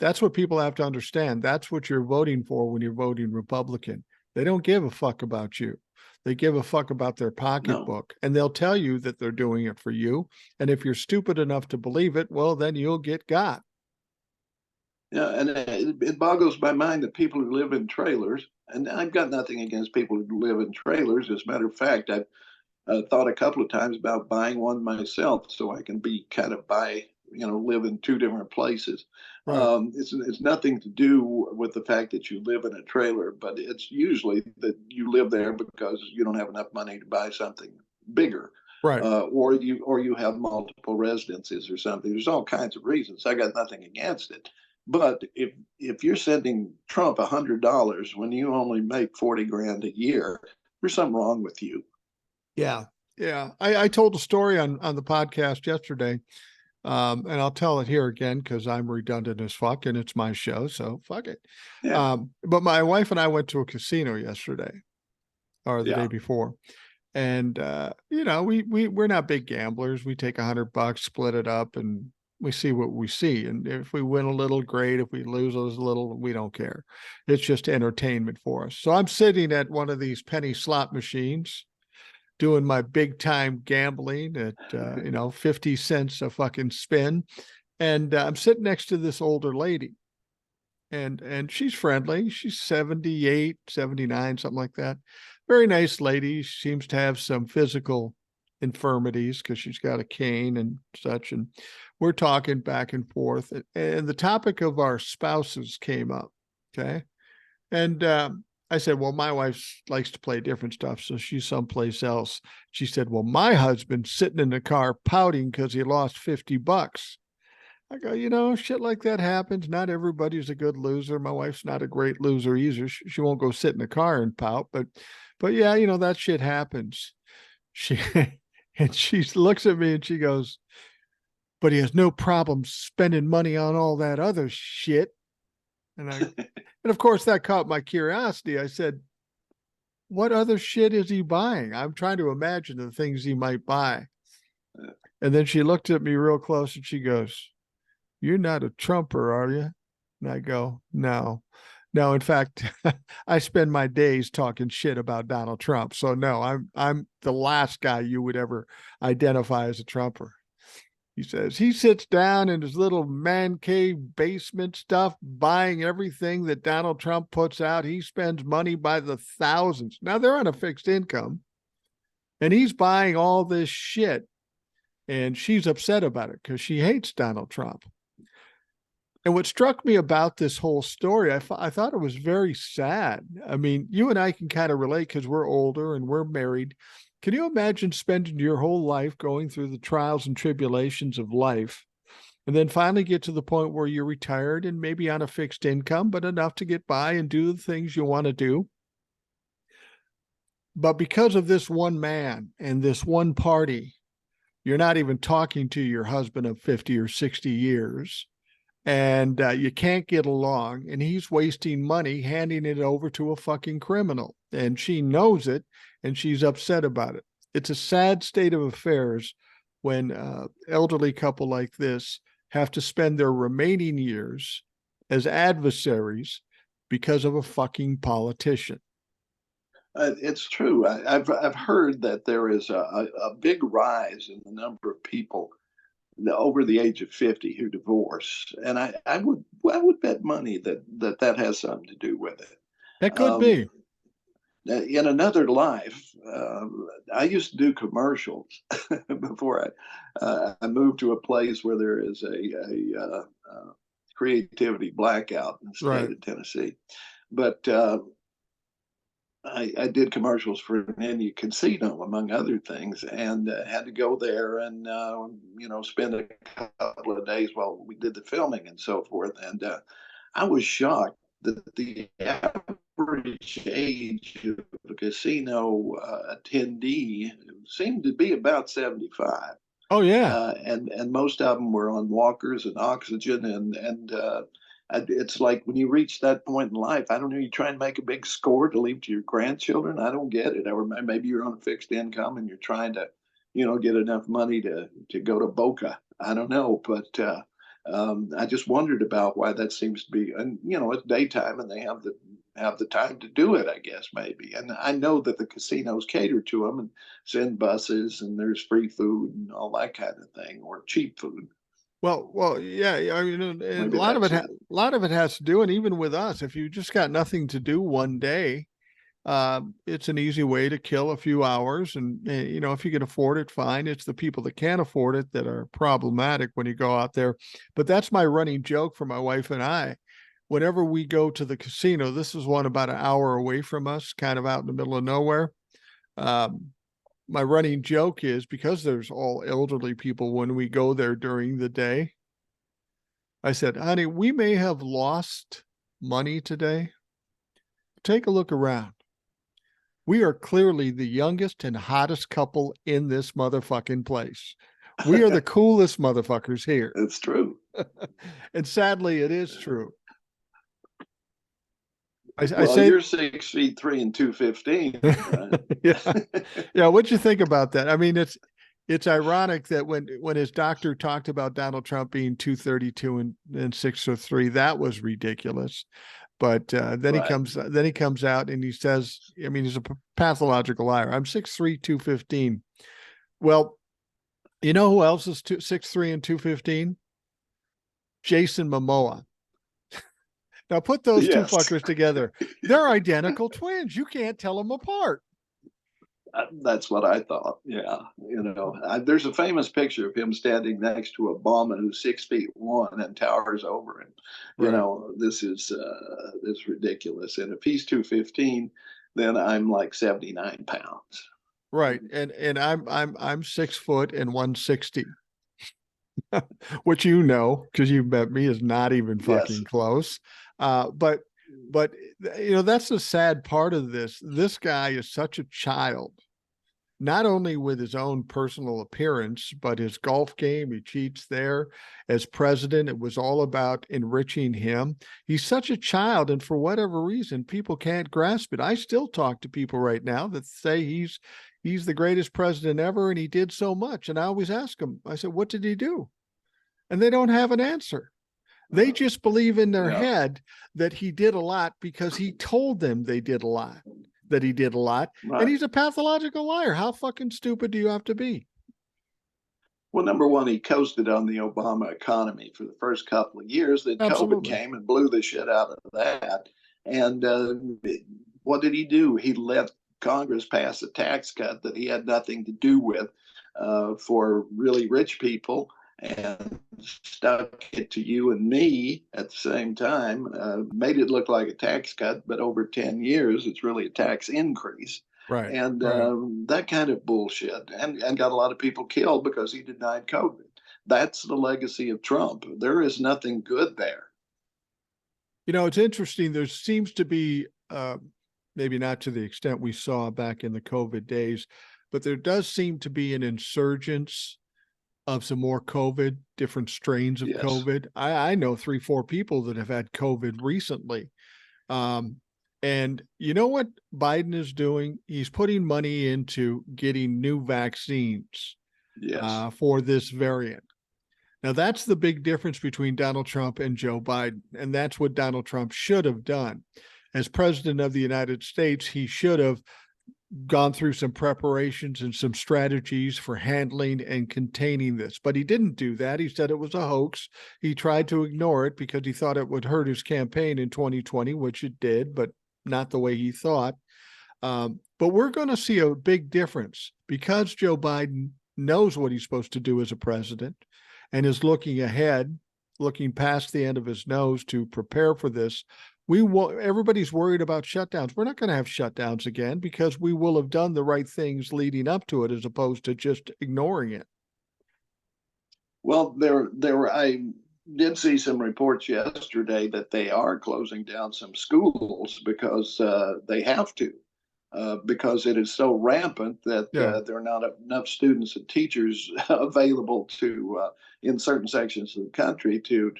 S1: That's what people have to understand. That's what you're voting for when you're voting Republican. They don't give a fuck about you. They give a fuck about their
S2: No.
S1: pocketbook, and they'll tell you that they're doing it for you. And if you're stupid enough to believe it, well, then you'll get got.
S2: Yeah, and it boggles my mind that people who live in trailers, and I've got nothing against people who live in trailers. As a matter of fact, I've thought a couple of times about buying one myself so I can be kind of live in two different places.
S1: Right.
S2: It's nothing to do with the fact that you live in a trailer, but it's usually that you live there because you don't have enough money to buy something bigger.
S1: Right.
S2: Or you have multiple residences or something. There's all kinds of reasons. I got nothing against it. But if you're sending Trump $100 when you only make 40 grand a year, there's something wrong with you.
S1: Yeah. Yeah. I told a story on the podcast yesterday. And I'll tell it here again because I'm redundant as fuck and it's my show. So fuck it.
S2: Yeah,
S1: But my wife and I went to a casino yesterday or the day
S2: yeah.
S1: before. And we're not big gamblers. We take $100, split it up, and we see what we see. And if we win a little, great. If we lose a little, we don't care. It's just entertainment for us. So I'm sitting at one of these penny slot machines doing my big time gambling at 50 cents a fucking spin. And I'm sitting next to this older lady. And she's friendly. She's 78, 79, something like that. Very nice lady. She seems to have some physical infirmities because she's got a cane and such. And we're talking back and forth. And the topic of our spouses came up. Okay. And I said, well, my wife likes to play different stuff, so she's someplace else. She said, well, my husband's sitting in the car pouting because he lost $50. I go, shit like that happens. Not everybody's a good loser. My wife's not a great loser either. She won't go sit in the car and pout, but yeah, that shit happens. She and she looks at me and she goes, but he has no problem spending money on all that other shit. And of course that caught my curiosity. I said, what other shit is he buying? I'm trying to imagine the things he might buy. And then she looked at me real close and she goes, you're not a Trumper, are you? And I go, no. No, in fact, I spend my days talking shit about Donald Trump. So no, I'm the last guy you would ever identify as a Trumper. He says he sits down in his little man cave basement stuff, buying everything that Donald Trump puts out. He spends money by the thousands. Now they're on a fixed income, and he's buying all this shit. And she's upset about it because she hates Donald Trump. And what struck me about this whole story, I thought it was very sad. I mean, you and I can kind of relate because we're older and we're married. Can you imagine spending your whole life going through the trials and tribulations of life and then finally get to the point where you're retired and maybe on a fixed income, but enough to get by and do the things you want to do? But because of this one man and this one party, you're not even talking to your husband of 50 or 60 years. And you can't get along, and he's wasting money handing it over to a fucking criminal, and she knows it, and she's upset about it. It's a sad state of affairs when elderly couple like this have to spend their remaining years as adversaries because of a fucking politician.
S2: It's true. I've heard that there is a big rise in the number of people over the age of 50 who divorce, and I would bet money that has something to do with it.
S1: That could
S2: Um,
S1: be.
S2: in another life, I used to do commercials before I moved to a place where there is a creativity blackout in the
S1: Right.
S2: state of Tennessee. But I did commercials for an Indian casino, among other things, and had to go there and spend a couple of days while we did the filming and so forth. And I was shocked that the average age of a casino attendee seemed to be about 75.
S1: Oh yeah.
S2: And most of them were on walkers and oxygen, and it's like when you reach that point in life, I don't know, you try and make a big score to leave to your grandchildren. I don't get it. Or maybe you're on a fixed income and you're trying to, get enough money to go to Boca. I don't know, but I just wondered about why that seems to be, and it's daytime and they have the time to do it, I guess maybe. And I know that the casinos cater to them and send buses and there's free food and all that kind of thing, or cheap food.
S1: Yeah. I mean, and a
S2: Maybe
S1: lot of
S2: that's it.
S1: a lot of it has to do, and even with us, if you just got nothing to do one day, it's an easy way to kill a few hours. And, if you can afford it, fine. It's the people that can't afford it that are problematic when you go out there. But that's my running joke for my wife and I. Whenever we go to the casino, this is one about an hour away from us, kind of out in the middle of nowhere. Um, my running joke is because there's all elderly people when we go there during the day. I said, honey, we may have lost money today. Take a look around. We are clearly the youngest and hottest couple in this motherfucking place. We are the coolest motherfuckers here.
S2: It's true.
S1: And sadly, it is true. I
S2: Well,
S1: say,
S2: you're 6 feet 3 and 215, right?
S1: yeah, yeah. What'd you think about that? I mean, it's ironic that when his doctor talked about Donald Trump being 232 and 6'3", that was ridiculous. But then
S2: Right.
S1: he comes out and he says, I mean, he's a pathological liar. I'm 6'3", 215. Well, you know who else is 6'3" and 215? Jason Momoa. Now put those two
S2: Yes.
S1: fuckers together. They're identical twins. You can't tell them apart.
S2: That's what I thought. Yeah, there's a famous picture of him standing next to Obama, who's 6'1" and towers over him.
S1: Right.
S2: This is ridiculous. And if he's 215, then I'm like 79 pounds.
S1: Right. And I'm 6 foot and 160. Which because you've met me, is not even
S2: Yes.
S1: fucking close. But that's the sad part of this. This guy is such a child, not only with his own personal appearance, but his golf game. He cheats there. As president, it was all about enriching him. He's such a child, and for whatever reason, people can't grasp it. I still talk to people right now that say he's the greatest president ever, and he did so much. And I always ask them, I said, what did he do? And they don't have an answer. They just believe in their
S2: Yeah.
S1: head that he did a lot because he told them they did a lot, that he did a lot.
S2: Right.
S1: And he's a pathological liar. How fucking stupid do you have to be?
S2: Well, number one, he coasted on the Obama economy for the first couple of years. Then COVID
S1: Absolutely.
S2: came and blew the shit out of that. And what did he do? He let Congress pass a tax cut that he had nothing to do with for really rich people, and stuck it to you and me at the same time, made it look like a tax cut, but over 10 years, it's really a tax increase.
S1: Right.
S2: And
S1: Right.
S2: that kind of bullshit, and got a lot of people killed because he denied COVID. That's the legacy of Trump. There is nothing good there.
S1: It's interesting. There seems to be, maybe not to the extent we saw back in the COVID days, but there does seem to be an insurgence of some more COVID, different strains of
S2: Yes.
S1: COVID. I know 3-4 people that have had COVID recently. And you know what Biden is doing? He's putting money into getting new vaccines
S2: Yes.
S1: for this variant. Now, that's the big difference between Donald Trump and Joe Biden. And that's what Donald Trump should have done. As president of the United States, he should have gone through some preparations and some strategies for handling and containing this. But he didn't do that. He said it was a hoax. He tried to ignore it because he thought it would hurt his campaign in 2020, which it did, but not the way he thought. But we're going to see a big difference because Joe Biden knows what he's supposed to do as a president and is looking ahead, looking past the end of his nose to prepare for this. Everybody's worried about shutdowns. We're not going to have shutdowns again because we will have done the right things leading up to it as opposed to just ignoring it.
S2: Well, I did see some reports yesterday that they are closing down some schools because they have to. Because it is so rampant that there are not enough students and teachers available in certain sections of the country to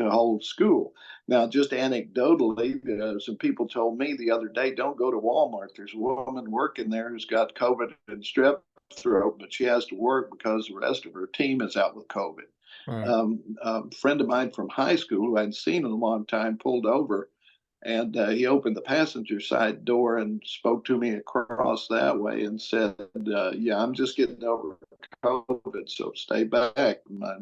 S2: hold school. Now, just anecdotally, some people told me the other day, don't go to Walmart. There's a woman working there who's got COVID and strep throat, but she has to work because the rest of her team is out with COVID.
S1: Right.
S2: A friend of mine from high school who I'd seen in a long time pulled over, and he opened the passenger side door and spoke to me across that way and said, "Yeah, I'm just getting over COVID, so stay back. My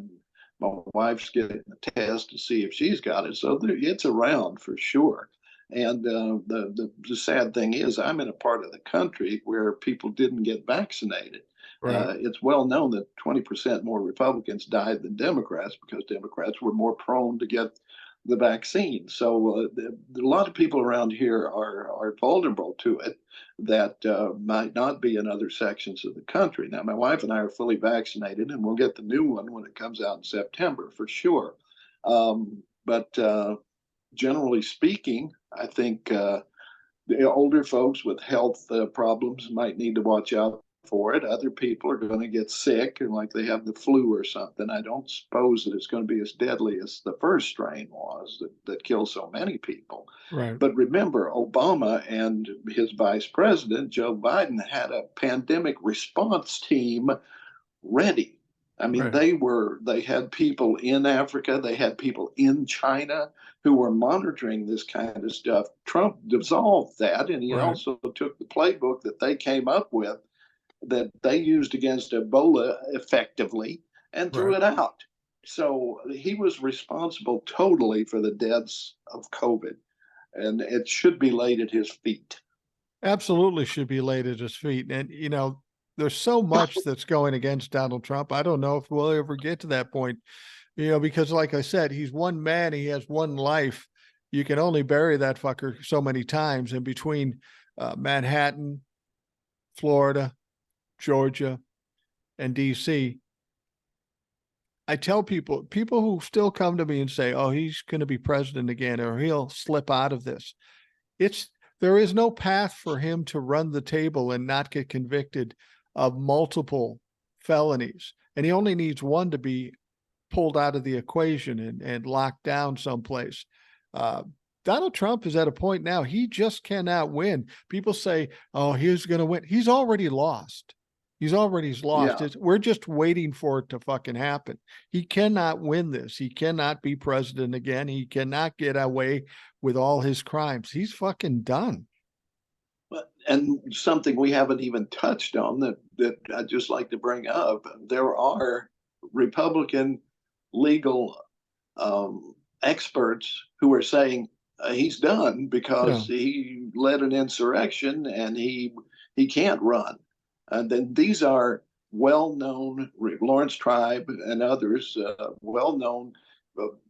S2: wife's getting a test to see if she's got it, so it's around for sure." And the sad thing is, I'm in a part of the country where people didn't get vaccinated.
S1: Right.
S2: It's well known that 20% more Republicans died than Democrats because Democrats were more prone to get the vaccine. So a lot of people around here are vulnerable to it that might not be in other sections of the country. Now, my wife and I are fully vaccinated, and we'll get the new one when it comes out in September for sure. But generally speaking, I think the older folks with health problems might need to watch out for it. Other people are going to get sick and like they have the flu or something. I don't suppose that it's going to be as deadly as the first strain was that killed so many people.
S1: Right.
S2: But remember, Obama and his vice president, Joe Biden, had a pandemic response team ready. I mean,
S1: Right.
S2: they had people in Africa, they had people in China who were monitoring this kind of stuff. Trump dissolved that, and he
S1: Right.
S2: also took the playbook that they came up with that they used against Ebola effectively and threw
S1: Right.
S2: it out. So he was responsible totally for the deaths of COVID, and it should be laid at his feet.
S1: Absolutely should be laid at his feet. And, there's so much that's going against Donald Trump. I don't know if we'll ever get to that point, because like I said, he's one man, he has one life. You can only bury that fucker so many times. And between Manhattan, Florida, Georgia, and DC, I tell people who still come to me and say, oh, he's going to be president again, or he'll slip out of this. There is no path for him to run the table and not get convicted of multiple felonies. And he only needs one to be pulled out of the equation and locked down someplace. Donald Trump is at a point now, he just cannot win. People say, oh, he's going to win. He's already lost. He's already lost.
S2: Yeah.
S1: We're just waiting for it to fucking happen. He cannot win this. He cannot be president again. He cannot get away with all his crimes. He's fucking done.
S2: And something we haven't even touched on that I'd just like to bring up, there are Republican legal experts who are saying he's done because
S1: Yeah.
S2: he led an insurrection and he can't run. And then these are well-known Lawrence Tribe and others, well-known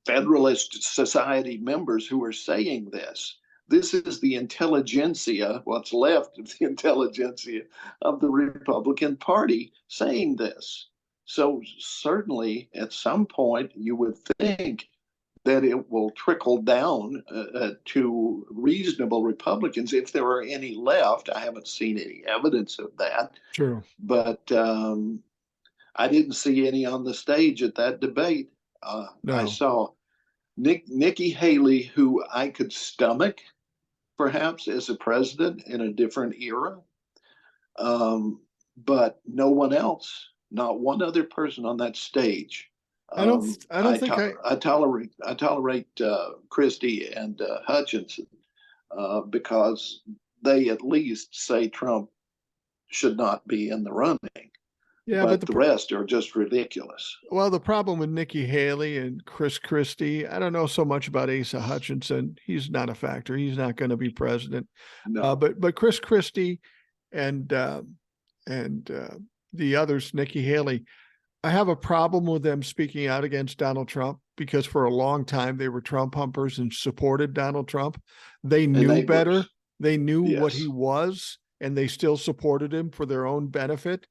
S2: Federalist Society members who are saying this. This is the intelligentsia, what's left of the intelligentsia of the Republican Party saying this. So certainly at some point you would think that it will trickle down to reasonable Republicans if there are any left. I haven't seen any evidence of that,
S1: True.
S2: but I didn't see any on the stage at that debate. I
S1: No.
S2: saw Nikki Haley, who I could stomach perhaps as a president in a different era, but no one else, not one other person on that stage.
S1: I don't think
S2: I tolerate Christie and Hutchinson because they at least say Trump should not be in the running,
S1: yeah, but
S2: but the rest are just ridiculous.
S1: the problem with Nikki Haley and Chris Christie, I don't know so much about Asa Hutchinson. He's not a factor. He's not going to be president.
S2: No,
S1: But Chris Christie and the others, Nikki Haley, I have a problem with them speaking out against Donald Trump because for a long time they were Trump humpers and supported Donald Trump. They knew better. They knew what he
S2: yes.
S1: was, and they still supported him for their own benefit.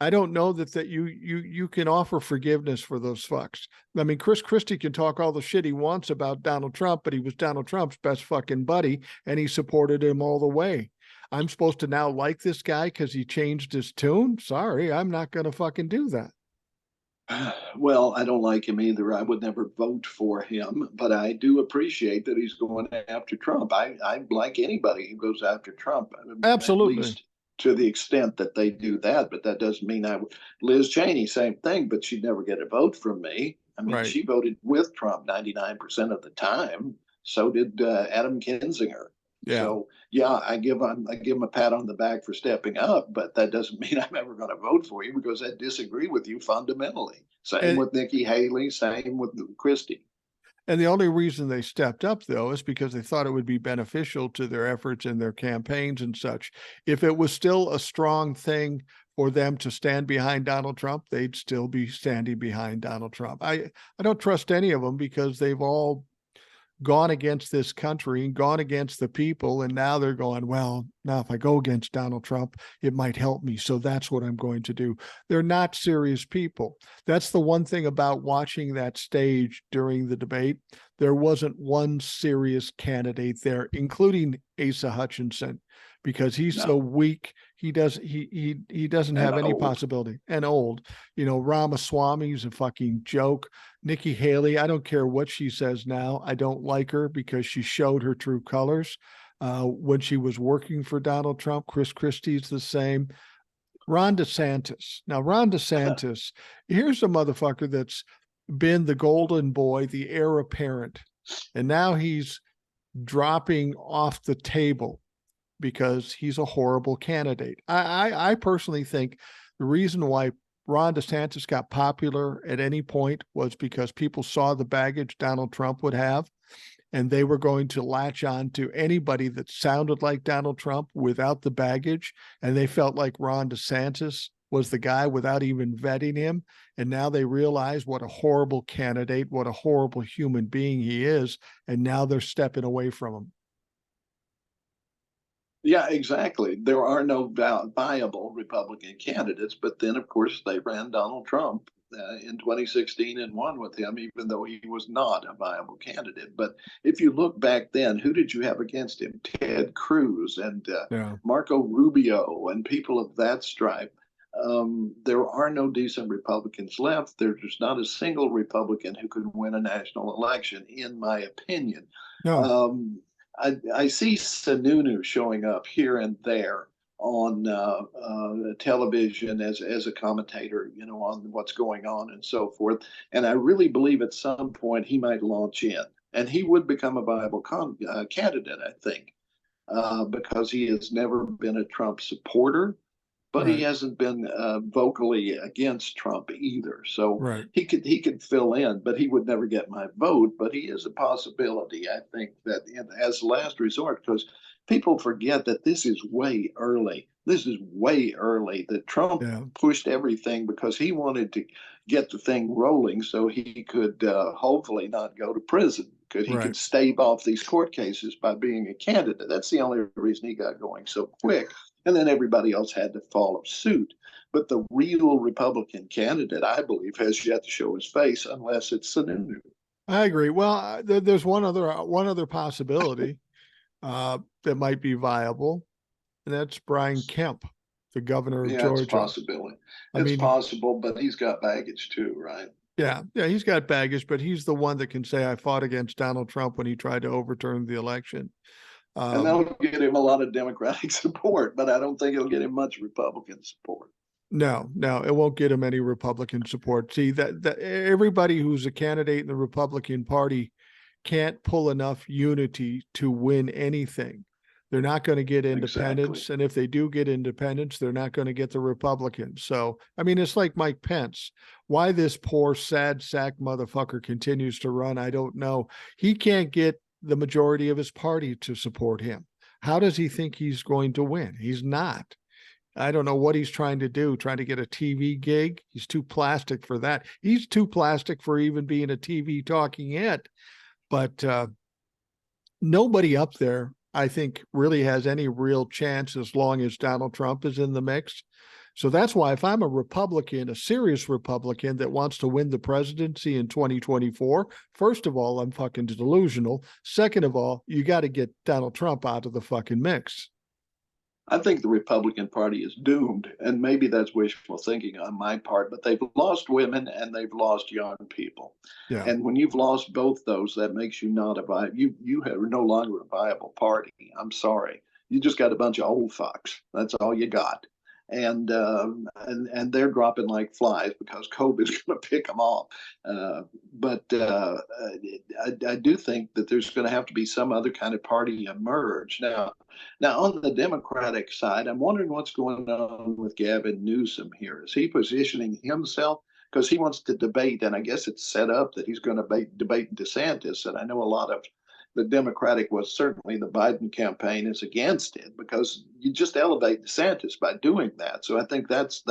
S1: I don't know that you can offer forgiveness for those fucks. I mean, Chris Christie can talk all the shit he wants about Donald Trump, but he was Donald Trump's best fucking buddy, and he supported him all the way. I'm supposed to now like this guy because he changed his tune? Sorry, I'm not going to fucking do that.
S2: Well, I don't like him either. I would never vote for him, but I do appreciate that he's going after Trump. I like anybody who goes after Trump, at
S1: Absolutely.
S2: least to the extent that they do that. But that doesn't mean Liz Cheney, same thing, but she'd never get a vote from me. I mean,
S1: Right.
S2: she voted with Trump 99% of the time. So did Adam Kinzinger.
S1: Yeah.
S2: So yeah, I give him a pat on the back for stepping up, but that doesn't mean I'm ever going to vote for you because I disagree with you fundamentally. Same
S1: And
S2: with Nikki Haley, same with Christie.
S1: And the only reason they stepped up, though, is because they thought it would be beneficial to their efforts in their campaigns and such. If it was still a strong thing for them to stand behind Donald Trump, they'd still be standing behind Donald Trump. I don't trust any of them because they've all gone against this country and gone against the people. And now they're going, well, now if I go against Donald Trump, it might help me. So that's what I'm going to do. They're not serious people. That's the one thing about watching that stage during the debate. There wasn't one serious candidate there, including Asa Hutchinson, because he's so
S2: No,
S1: weak. He doesn't
S2: and
S1: have any
S2: old.
S1: possibility, and old. Ramaswamy's a fucking joke. Nikki Haley, I don't care what she says now. I don't like her because she showed her true colors when she was working for Donald Trump. Chris Christie's the same. Ron DeSantis. Now, Ron DeSantis, here's a motherfucker that's been the golden boy, the heir apparent, and now he's dropping off the table because he's a horrible candidate. I personally think the reason why Ron DeSantis got popular at any point was because people saw the baggage Donald Trump would have, and they were going to latch on to anybody that sounded like Donald Trump without the baggage. And they felt like Ron DeSantis was the guy without even vetting him. And now they realize what a horrible candidate, what a horrible human being he is. And now they're stepping away from him.
S2: Yeah, exactly. There are no viable Republican candidates, but then, of course, they ran Donald Trump in 2016 and won with him, even though he was not a viable candidate. But if you look back then, who did you have against him? Ted Cruz and
S1: Yeah.
S2: Marco Rubio and people of that stripe. There are no decent Republicans left. There's not a single Republican who could win a national election, in my opinion.
S1: No.
S2: I see Sununu showing up here and there on television as a commentator, on what's going on and so forth. And I really believe at some point he might launch in, and he would become a viable candidate, I think, because he has never been a Trump supporter, but he
S1: Right.
S2: hasn't been vocally against Trump either. So
S1: Right.
S2: he could fill in, but he would never get my vote. But he is a possibility. I think that as last resort, because people forget that this is way early. This is way early. That Trump
S1: Yeah.
S2: pushed everything because he wanted to get the thing rolling, so he could hopefully not go to prison. Because he
S1: Right.
S2: could stave off these court cases by being a candidate. That's the only reason he got going so quick, and then everybody else had to follow suit. But the real Republican candidate, I believe, has yet to show his face unless it's Sununu.
S1: I agree. Well, there's one other possibility that might be viable, and that's Brian Kemp, the governor of
S2: Yeah, it's a
S1: Georgia.
S2: possibility.
S1: I
S2: It's
S1: mean,
S2: possible, but he's got baggage too, right?
S1: yeah, he's got baggage, but he's the one that can say I fought against Donald Trump when he tried to overturn the election.
S2: And
S1: Um,
S2: that'll get him a lot of Democratic support, but I don't think it'll get him much Republican support.
S1: no, it won't get him any Republican support. See that everybody who's a candidate in the Republican Party can't pull enough unity to win anything. They're not going to get
S2: Exactly.
S1: independents. And if they do get independents, they're not going to get the Republicans. So, I mean, it's like Mike Pence. Why this poor, sad sack motherfucker continues to run, I don't know. He can't get the majority of his party to support him. How does he think he's going to win? He's not. I don't know what he's trying to do, trying to get a TV gig. He's too plastic for that. He's too plastic for even being a TV talking head. But nobody up there, I think, really has any real chance as long as Donald Trump is in the mix. So that's why if I'm a Republican, a serious Republican that wants to win the presidency in 2024, first of all, I'm fucking delusional. Second of all, you got to get Donald Trump out of the fucking mix.
S2: I think the Republican Party is doomed, and maybe that's wishful thinking on my part, but they've lost women and they've lost young people.
S1: Yeah.
S2: And when you've lost both those, that makes you not a viable, you are no longer a viable party. I'm sorry. You just got a bunch of old fucks. That's all you got. and they're dropping like flies because COVID's going to pick them off. But I do think that there's going to have to be some other kind of party emerge now. Now, on the Democratic side, I'm wondering what's going on with Gavin Newsom here. Is he positioning himself? Because he wants to debate, and I guess it's set up that he's going to debate DeSantis. And I know a lot of the Democratic was certainly the Biden campaign is against it because you just elevate DeSantis by doing that. So I think that's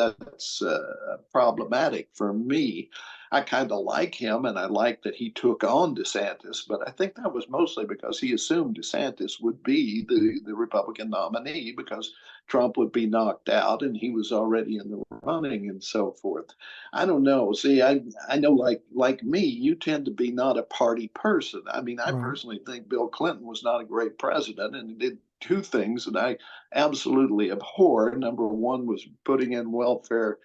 S2: problematic for me. I kind of like him, and I like that he took on DeSantis, but I think that was mostly because he assumed DeSantis would be the Republican nominee because Trump would be knocked out and he was already in the running and so forth. I don't know. See, I know like me, you tend to be not a party person. I mean, I personally think Bill Clinton was not a great president, and he did two things that I absolutely abhor. Number one was putting in welfare,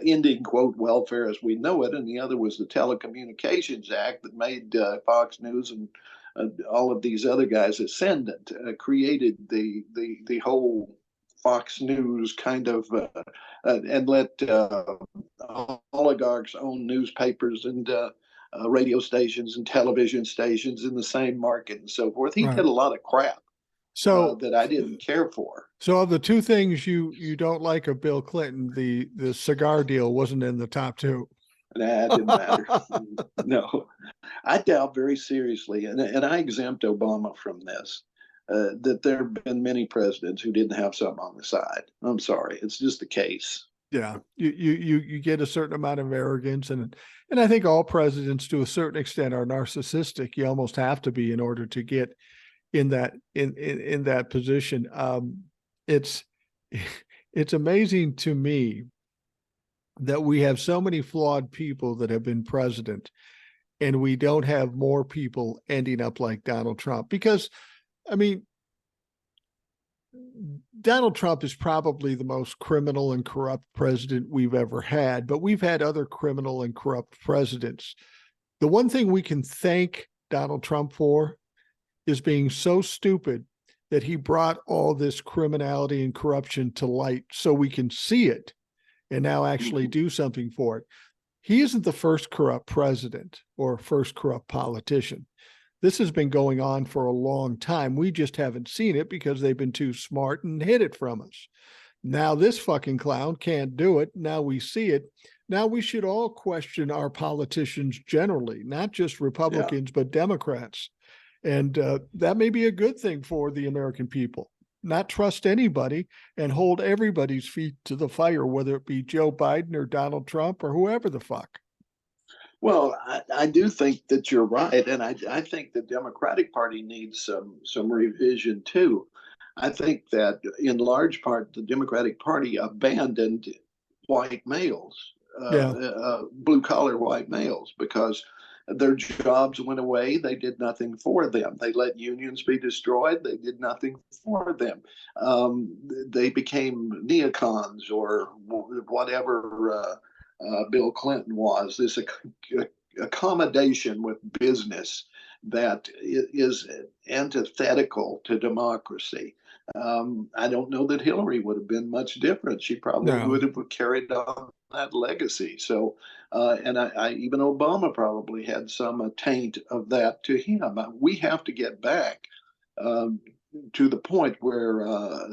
S2: ending, quote, welfare as we know it, and the other was the Telecommunications Act that made Fox News and all of these other guys ascendant, created the whole Fox News kind of and let oligarchs own newspapers and radio stations and television stations in the same market and so forth. He did a lot of crap that I didn't care for.
S1: So of the two things you don't like of Bill Clinton, the cigar deal wasn't in the top two.
S2: Nah, it didn't matter. No, I doubt very seriously, and I exempt Obama from this, that there have been many presidents who didn't have something on the side. I'm sorry, it's just the case.
S1: Yeah, you get a certain amount of arrogance, and I think all presidents to a certain extent are narcissistic. You almost have to be in order to get in that position. It's amazing to me that we have so many flawed people that have been president, and we don't have more people ending up like Donald Trump. Because, I mean, Donald Trump is probably the most criminal and corrupt president we've ever had, but we've had other criminal and corrupt presidents. The one thing we can thank Donald Trump for is being so stupid that he brought all this criminality and corruption to light so we can see it and now actually do something for it. He isn't the first corrupt president or first corrupt politician. This has been going on for a long time. We just haven't seen it because they've been too smart and hid it from us. Now this fucking clown can't do it. Now we see it. Now we should all question our politicians generally, not just Republicans, but Democrats. And that may be a good thing for the American people. Not trust anybody and hold everybody's feet to the fire, whether it be Joe Biden or Donald Trump or whoever the fuck.
S2: Well, I do think that you're right, and I think the Democratic Party needs some revision too. I think that in large part the Democratic Party abandoned white males, blue collar white males, because their jobs went away. They did nothing for them. They let unions be destroyed. They did nothing for them. They became neocons or whatever. Bill Clinton was, this accommodation with business that is antithetical to democracy. I don't know that Hillary would have been much different. She probably would have carried on that legacy. So, and I even Obama probably had some taint of that to him. We have to get back to the point where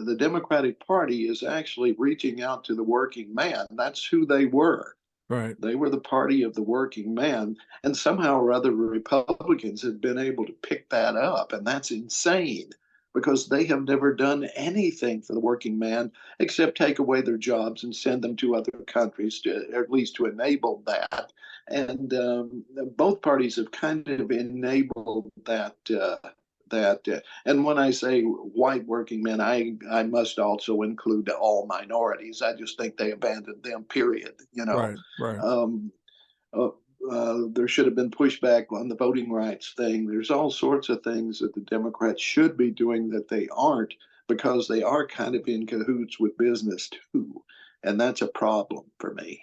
S2: the Democratic Party is actually reaching out to the working man. That's who they were.
S1: Right.
S2: They were the party of the working man. And somehow or other, Republicans have been able to pick that up. And that's insane because they have never done anything for the working man except take away their jobs and send them to other countries, to at least to enable that. And both parties have kind of enabled that. And when I say white working men, I must also include all minorities. I just think they abandoned them, period. You know, there should have been pushback on the voting rights thing. There's all sorts of things that the Democrats should be doing that they aren't, because they are kind of in cahoots with business too. And that's a problem for me.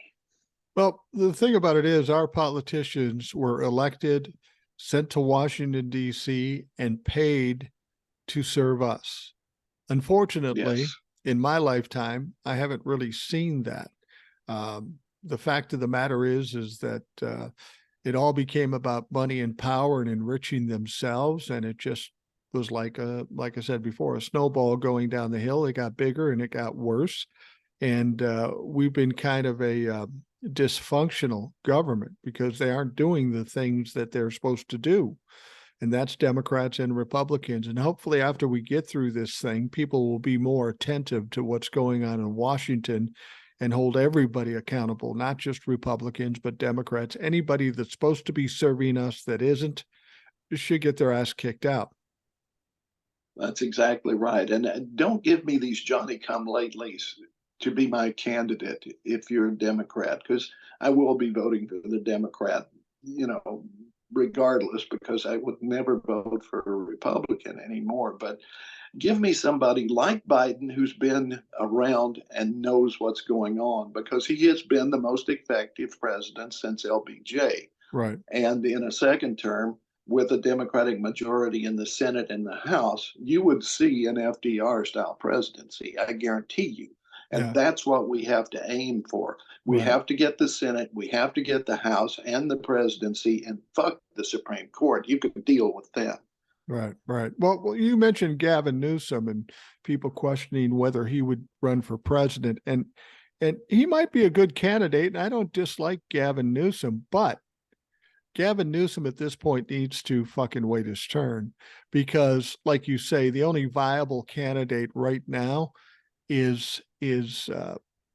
S1: Well, the thing about it is our politicians were elected, sent to Washington, D.C., and paid to serve us. Unfortunately, in my lifetime, I haven't really seen that. The fact of the matter is that it all became about money and power and enriching themselves, and it just was like like I said before, a snowball going down the hill. It got bigger and it got worse, and we've been kind of a dysfunctional government because they aren't doing the things that they're supposed to do. And that's Democrats and Republicans. And hopefully, after we get through this thing, people will be more attentive to what's going on in Washington and hold everybody accountable, not just Republicans, but Democrats. Anybody that's supposed to be serving us that isn't should get their ass kicked out.
S2: That's exactly right. And don't give me these Johnny come latelys to be my candidate if you're a Democrat, because I will be voting for the Democrat, regardless, because I would never vote for a Republican anymore. But give me somebody like Biden who's been around and knows what's going on, because he has been the most effective president since LBJ.
S1: Right.
S2: And in a second term, with a Democratic majority in the Senate and the House, you would see an FDR style presidency. I guarantee you. And that's what we have to aim for. We have to get the Senate, we have to get the House and the presidency, and fuck the Supreme Court. You can deal with them.
S1: Right, right. Well, you mentioned Gavin Newsom and people questioning whether he would run for president, and he might be a good candidate. And I don't dislike Gavin Newsom, but Gavin Newsom at this point needs to fucking wait his turn, because, like you say, the only viable candidate right now is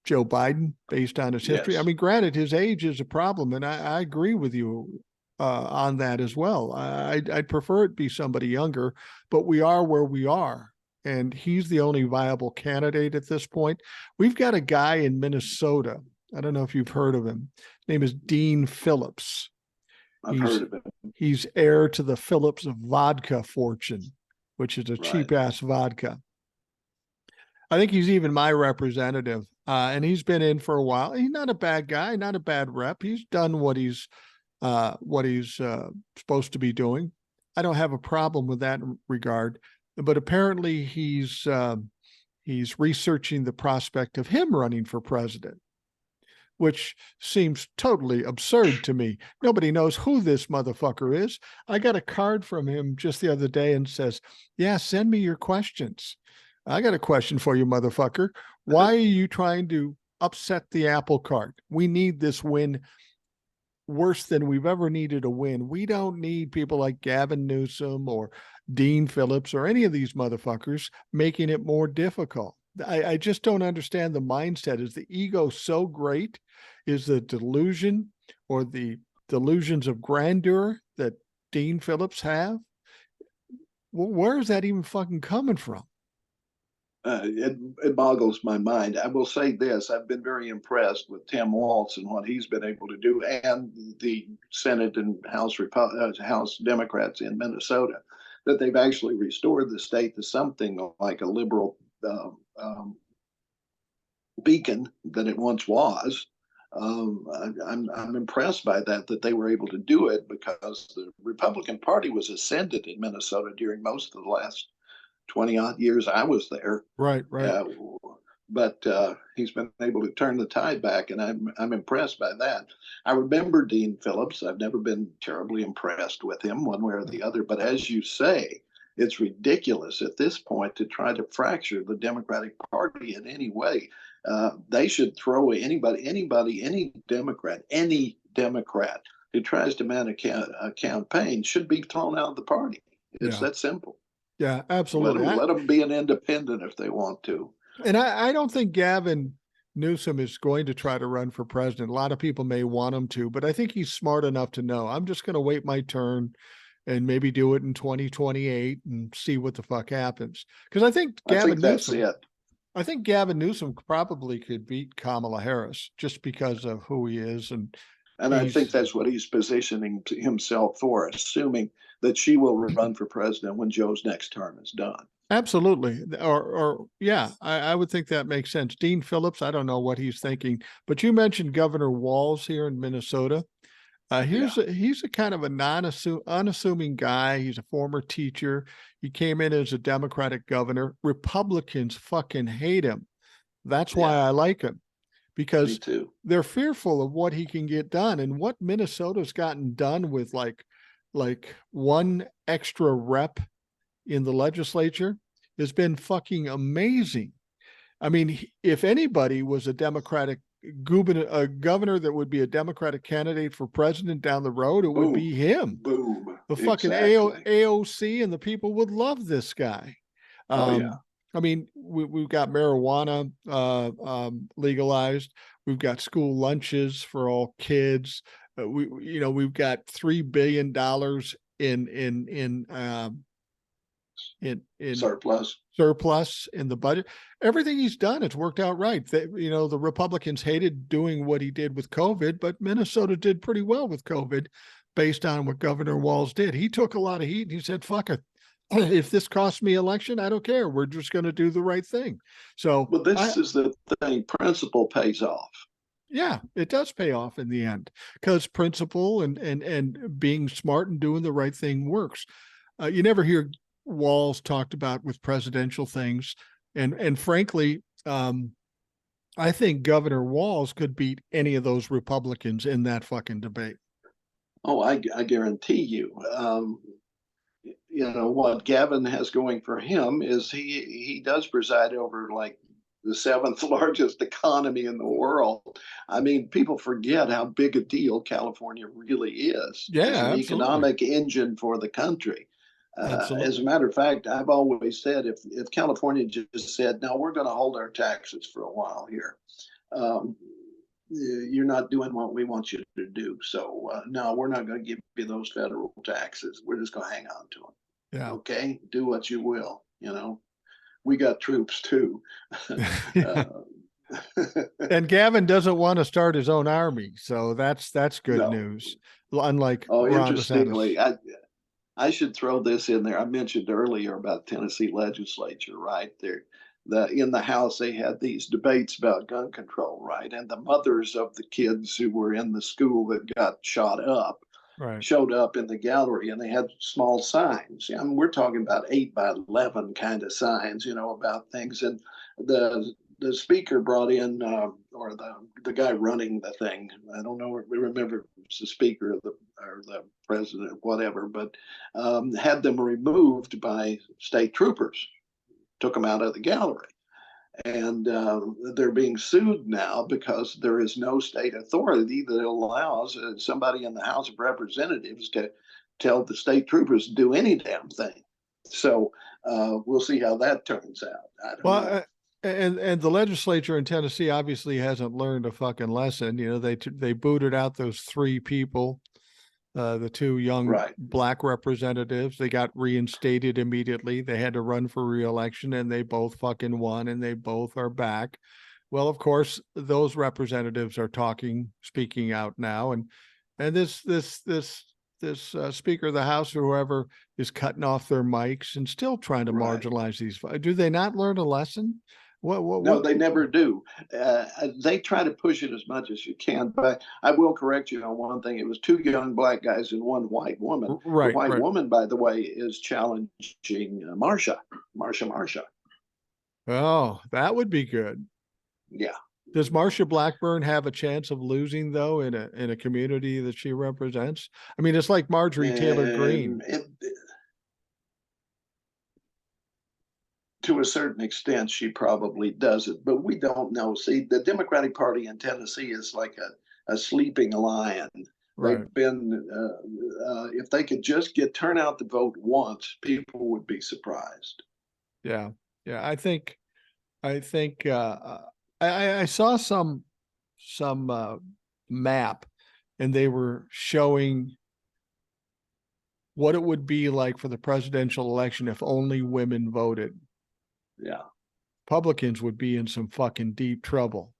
S1: Joe Biden, based on his history.
S2: Yes.
S1: I mean, granted, his age is a problem, and I agree with you on that as well. I'd prefer it be somebody younger, but we are where we are, and he's the only viable candidate at this point. We've got a guy in Minnesota. I don't know if you've heard of him. His name is Dean Phillips.
S2: I've heard of him.
S1: He's heir to the Phillips vodka fortune, which is a cheap ass vodka. I think he's even my representative, and he's been in for a while. He's not a bad guy, not a bad rep. He's done what he's supposed to be doing. I don't have a problem with that regard, but apparently he's researching the prospect of him running for president, which seems totally absurd to me. Nobody knows who this motherfucker is. I got a card from him just the other day and says, "Yeah, send me your questions." I got a question for you, motherfucker. Why are you trying to upset the apple cart? We need this win worse than we've ever needed a win. We don't need people like Gavin Newsom or Dean Phillips or any of these motherfuckers making it more difficult. I just don't understand the mindset. Is the ego so great? Is the delusion or the delusions of grandeur that Dean Phillips have? Where is that even fucking coming from?
S2: It boggles my mind. I will say this: I've been very impressed with Tim Walz and what he's been able to do, and the Senate and House Democrats in Minnesota, that they've actually restored the state to something like a liberal beacon that it once was. I'm impressed by that they were able to do it, because the Republican Party was ascendant in Minnesota during most of the last 20 odd years I was there.
S1: Right.
S2: But he's been able to turn the tide back, and I'm impressed by that. I remember Dean Phillips. I've never been terribly impressed with him one way or the other. But as you say, it's ridiculous at this point to try to fracture the Democratic Party in any way. They should throw any Democrat who tries to mount a campaign should be thrown out of the party. It's that simple.
S1: Yeah, absolutely.
S2: Let them be an independent if they want to.
S1: And I don't think Gavin Newsom is going to try to run for president. A lot of people may want him to, but I think he's smart enough to know I'm just going to wait my turn and maybe do it in 2028 and see what the fuck happens. Because I think Gavin Newsom probably could beat Kamala Harris just because of who he is. And
S2: I think that's what he's positioning himself for, assuming that she will run for president when Joe's next term is done.
S1: Absolutely. I would think that makes sense. Dean Phillips, I don't know what he's thinking, but you mentioned Governor Walz here in Minnesota.
S2: Yeah,
S1: He's a kind of a unassuming guy. He's a former teacher. He came in as a Democratic governor. Republicans fucking hate him. That's why
S2: yeah,
S1: I like him,
S2: me
S1: because
S2: too.
S1: they're fearful of what he can get done. And what Minnesota's gotten done with like one extra rep in the legislature has been fucking amazing. I mean, if anybody was a Democratic a governor that would be a Democratic candidate for president down the road, it would
S2: Boom,
S1: be him.
S2: boom,
S1: The fucking
S2: exactly.
S1: AOC and the people would love this guy.
S2: Oh yeah.
S1: I mean, we've got marijuana legalized. We've got school lunches for all kids. We've got $3 billion in
S2: Surplus.
S1: surplus in the budget. Everything he's done, it's worked out right. The Republicans hated doing what he did with COVID, but Minnesota did pretty well with COVID based on what Governor Walz did. He took a lot of heat and he said, fuck it. If this costs me election, I don't care. We're just going to do the right thing. So,
S2: Well, this is the thing. Principle pays off.
S1: yeah, it does pay off in the end, because principle and being smart and doing the right thing works. You never hear Walls talked about with presidential things, and frankly, I think Governor Walls could beat any of those Republicans in that fucking debate.
S2: Oh, I guarantee you. What Gavin has going for him is he does preside over like the seventh largest economy in the world. I mean, people forget how big a deal California really is as
S1: Yeah,
S2: an
S1: absolutely,
S2: economic engine for the country. As
S1: absolutely.
S2: a matter of fact, I've always said if California just said, no, we're going to hold our taxes for a while here, um, you're not doing what we want you to do. So, no, we're not going to give you those federal taxes. We're just going to hang on to them.
S1: Yeah.
S2: Okay, do what you will. We got troops too.
S1: Yeah.
S2: uh,
S1: And Gavin doesn't want to start his own army, so that's good
S2: no.
S1: news. Unlike
S2: Oh,
S1: Ron DeSantis.
S2: interestingly, I should throw this in there. I mentioned earlier about Tennessee legislature, right? In the House they had these debates about gun control, right? And the mothers of the kids who were in the school that got shot up
S1: Right.
S2: showed up in the gallery, and they had small signs. I mean, we're talking about 8 by 11 kind of signs, about things. And the speaker brought in, or the guy running the thing. I don't know. Remember, it's the speaker or the president, whatever. But had them removed by state troopers. Took them out of the gallery, and they're being sued now because there is no state authority that allows somebody in the House of Representatives to tell the state troopers to do any damn thing. So we'll see how that turns out. I don't
S1: Well,
S2: know.
S1: and the legislature in Tennessee obviously hasn't learned a fucking lesson. They booted out those three people, the two young
S2: Right.
S1: black representatives. They got reinstated immediately. They had to run for reelection, and they both fucking won, and they both are back. Well, of course, those representatives are speaking out now, and this Speaker of the House or whoever is cutting off their mics and still trying to
S2: Right.
S1: marginalize these. Do they not learn a lesson?
S2: No,
S1: What?
S2: they never do. They try to push it as much as you can, but I will correct you on one thing. It was two young black guys and one white woman. The
S1: Right,
S2: white
S1: right.
S2: woman, by the way, is challenging Marsha.
S1: Oh, that would be good.
S2: Yeah.
S1: Does Marsha Blackburn have a chance of losing though in a community that she represents? I mean, it's like Marjorie Taylor Greene.
S2: It, to a certain extent, she probably does it, but we don't know. See, the Democratic Party in Tennessee is like a sleeping lion.
S1: Right.
S2: They've been, if they could just get turnout to vote once, people would be surprised.
S1: Yeah. Yeah. I think I saw some map, and they were showing what it would be like for the presidential election if only women voted.
S2: Yeah.
S1: Republicans would be in some fucking deep trouble.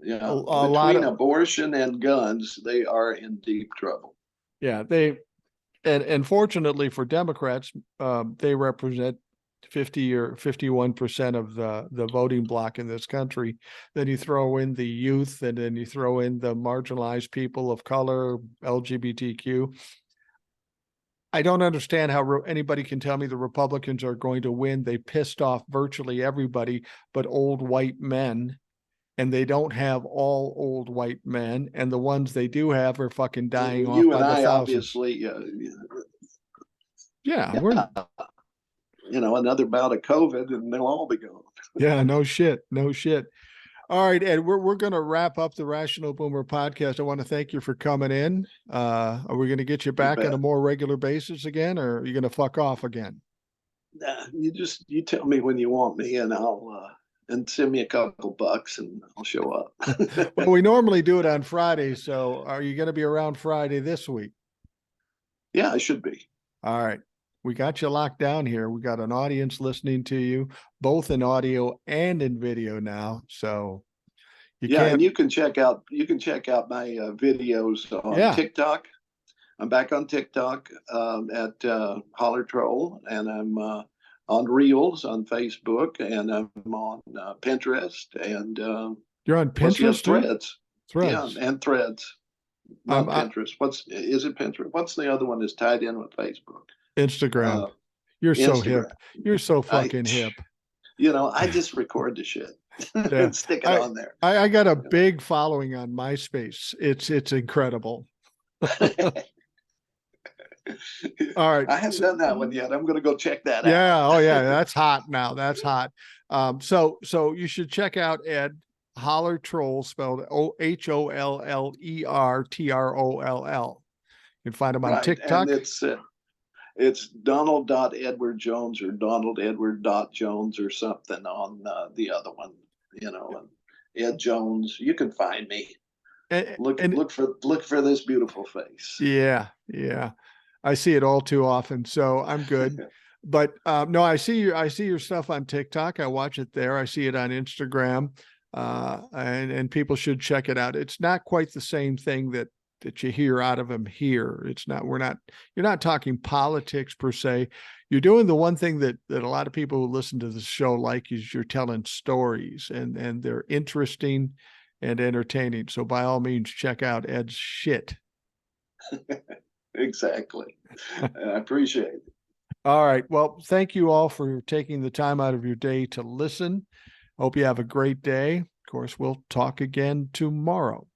S2: Yeah.
S1: A lot
S2: Between
S1: of
S2: abortion and guns, they are in deep trouble.
S1: yeah, they and fortunately for Democrats, they represent 50 or 51% of the voting bloc in this country. Then you throw in the youth, and then you throw in the marginalized people of color, LGBTQ. I don't understand how anybody can tell me the Republicans are going to win. They pissed off virtually everybody but old white men, and they don't have all old white men, and the ones they do have are fucking dying off
S2: You
S1: by
S2: and
S1: the
S2: I
S1: thousands.
S2: obviously,
S1: Yeah, we're
S2: another bout of COVID and they'll all be gone.
S1: yeah, no shit, no shit. All right, Ed, we're going to wrap up the Rational Boomer podcast. I want to thank you for coming in. Are we going to get you back on a more regular basis again, or are you going to fuck off again?
S2: You tell me when you want me, and I'll and send me a couple bucks, and I'll show up.
S1: Well, we normally do it on Friday, so are you going to be around Friday this week?
S2: Yeah, I should be.
S1: All right. We got you locked down here. We got an audience listening to you, both in audio and in video now. So you
S2: Yeah,
S1: can't.
S2: and you can check out my videos on TikTok. I'm back on TikTok at Holler Troll, and I'm on Reels on Facebook, and I'm on Pinterest, and
S1: You're on Pinterest,
S2: Threads.
S1: Threads.
S2: Yeah, and Threads. Not Pinterest. Is it Pinterest? What's the other one that's tied in with Facebook?
S1: Instagram. You're so hip. You're so fucking hip.
S2: I just record the shit
S1: Yeah.
S2: and stick it on there.
S1: I got a big following on MySpace. It's incredible. All right.
S2: I haven't done that one yet. I'm going to go check that out.
S1: Yeah. Oh yeah. That's hot now. That's hot. So you should check out Ed Holler Troll, spelled HOLLERTROLL. You can find him on TikTok.
S2: And it's Donald.Edward.Jones or Donald.Edward.Jones or something on the other one, and Ed Jones. You can find me. Look for this beautiful face.
S1: Yeah. Yeah. I see it all too often, so I'm good. But no, I see your stuff on TikTok. I watch it there. I see it on Instagram. And people should check it out. It's not quite the same thing that you hear out of him here. You're not talking politics per se. You're doing the one thing that a lot of people who listen to the show like, is you're telling stories, and they're interesting and entertaining. So by all means, check out Ed's shit.
S2: Exactly. I appreciate it.
S1: All right. Well, thank you all for taking the time out of your day to listen. Hope you have a great day. Of course, we'll talk again tomorrow.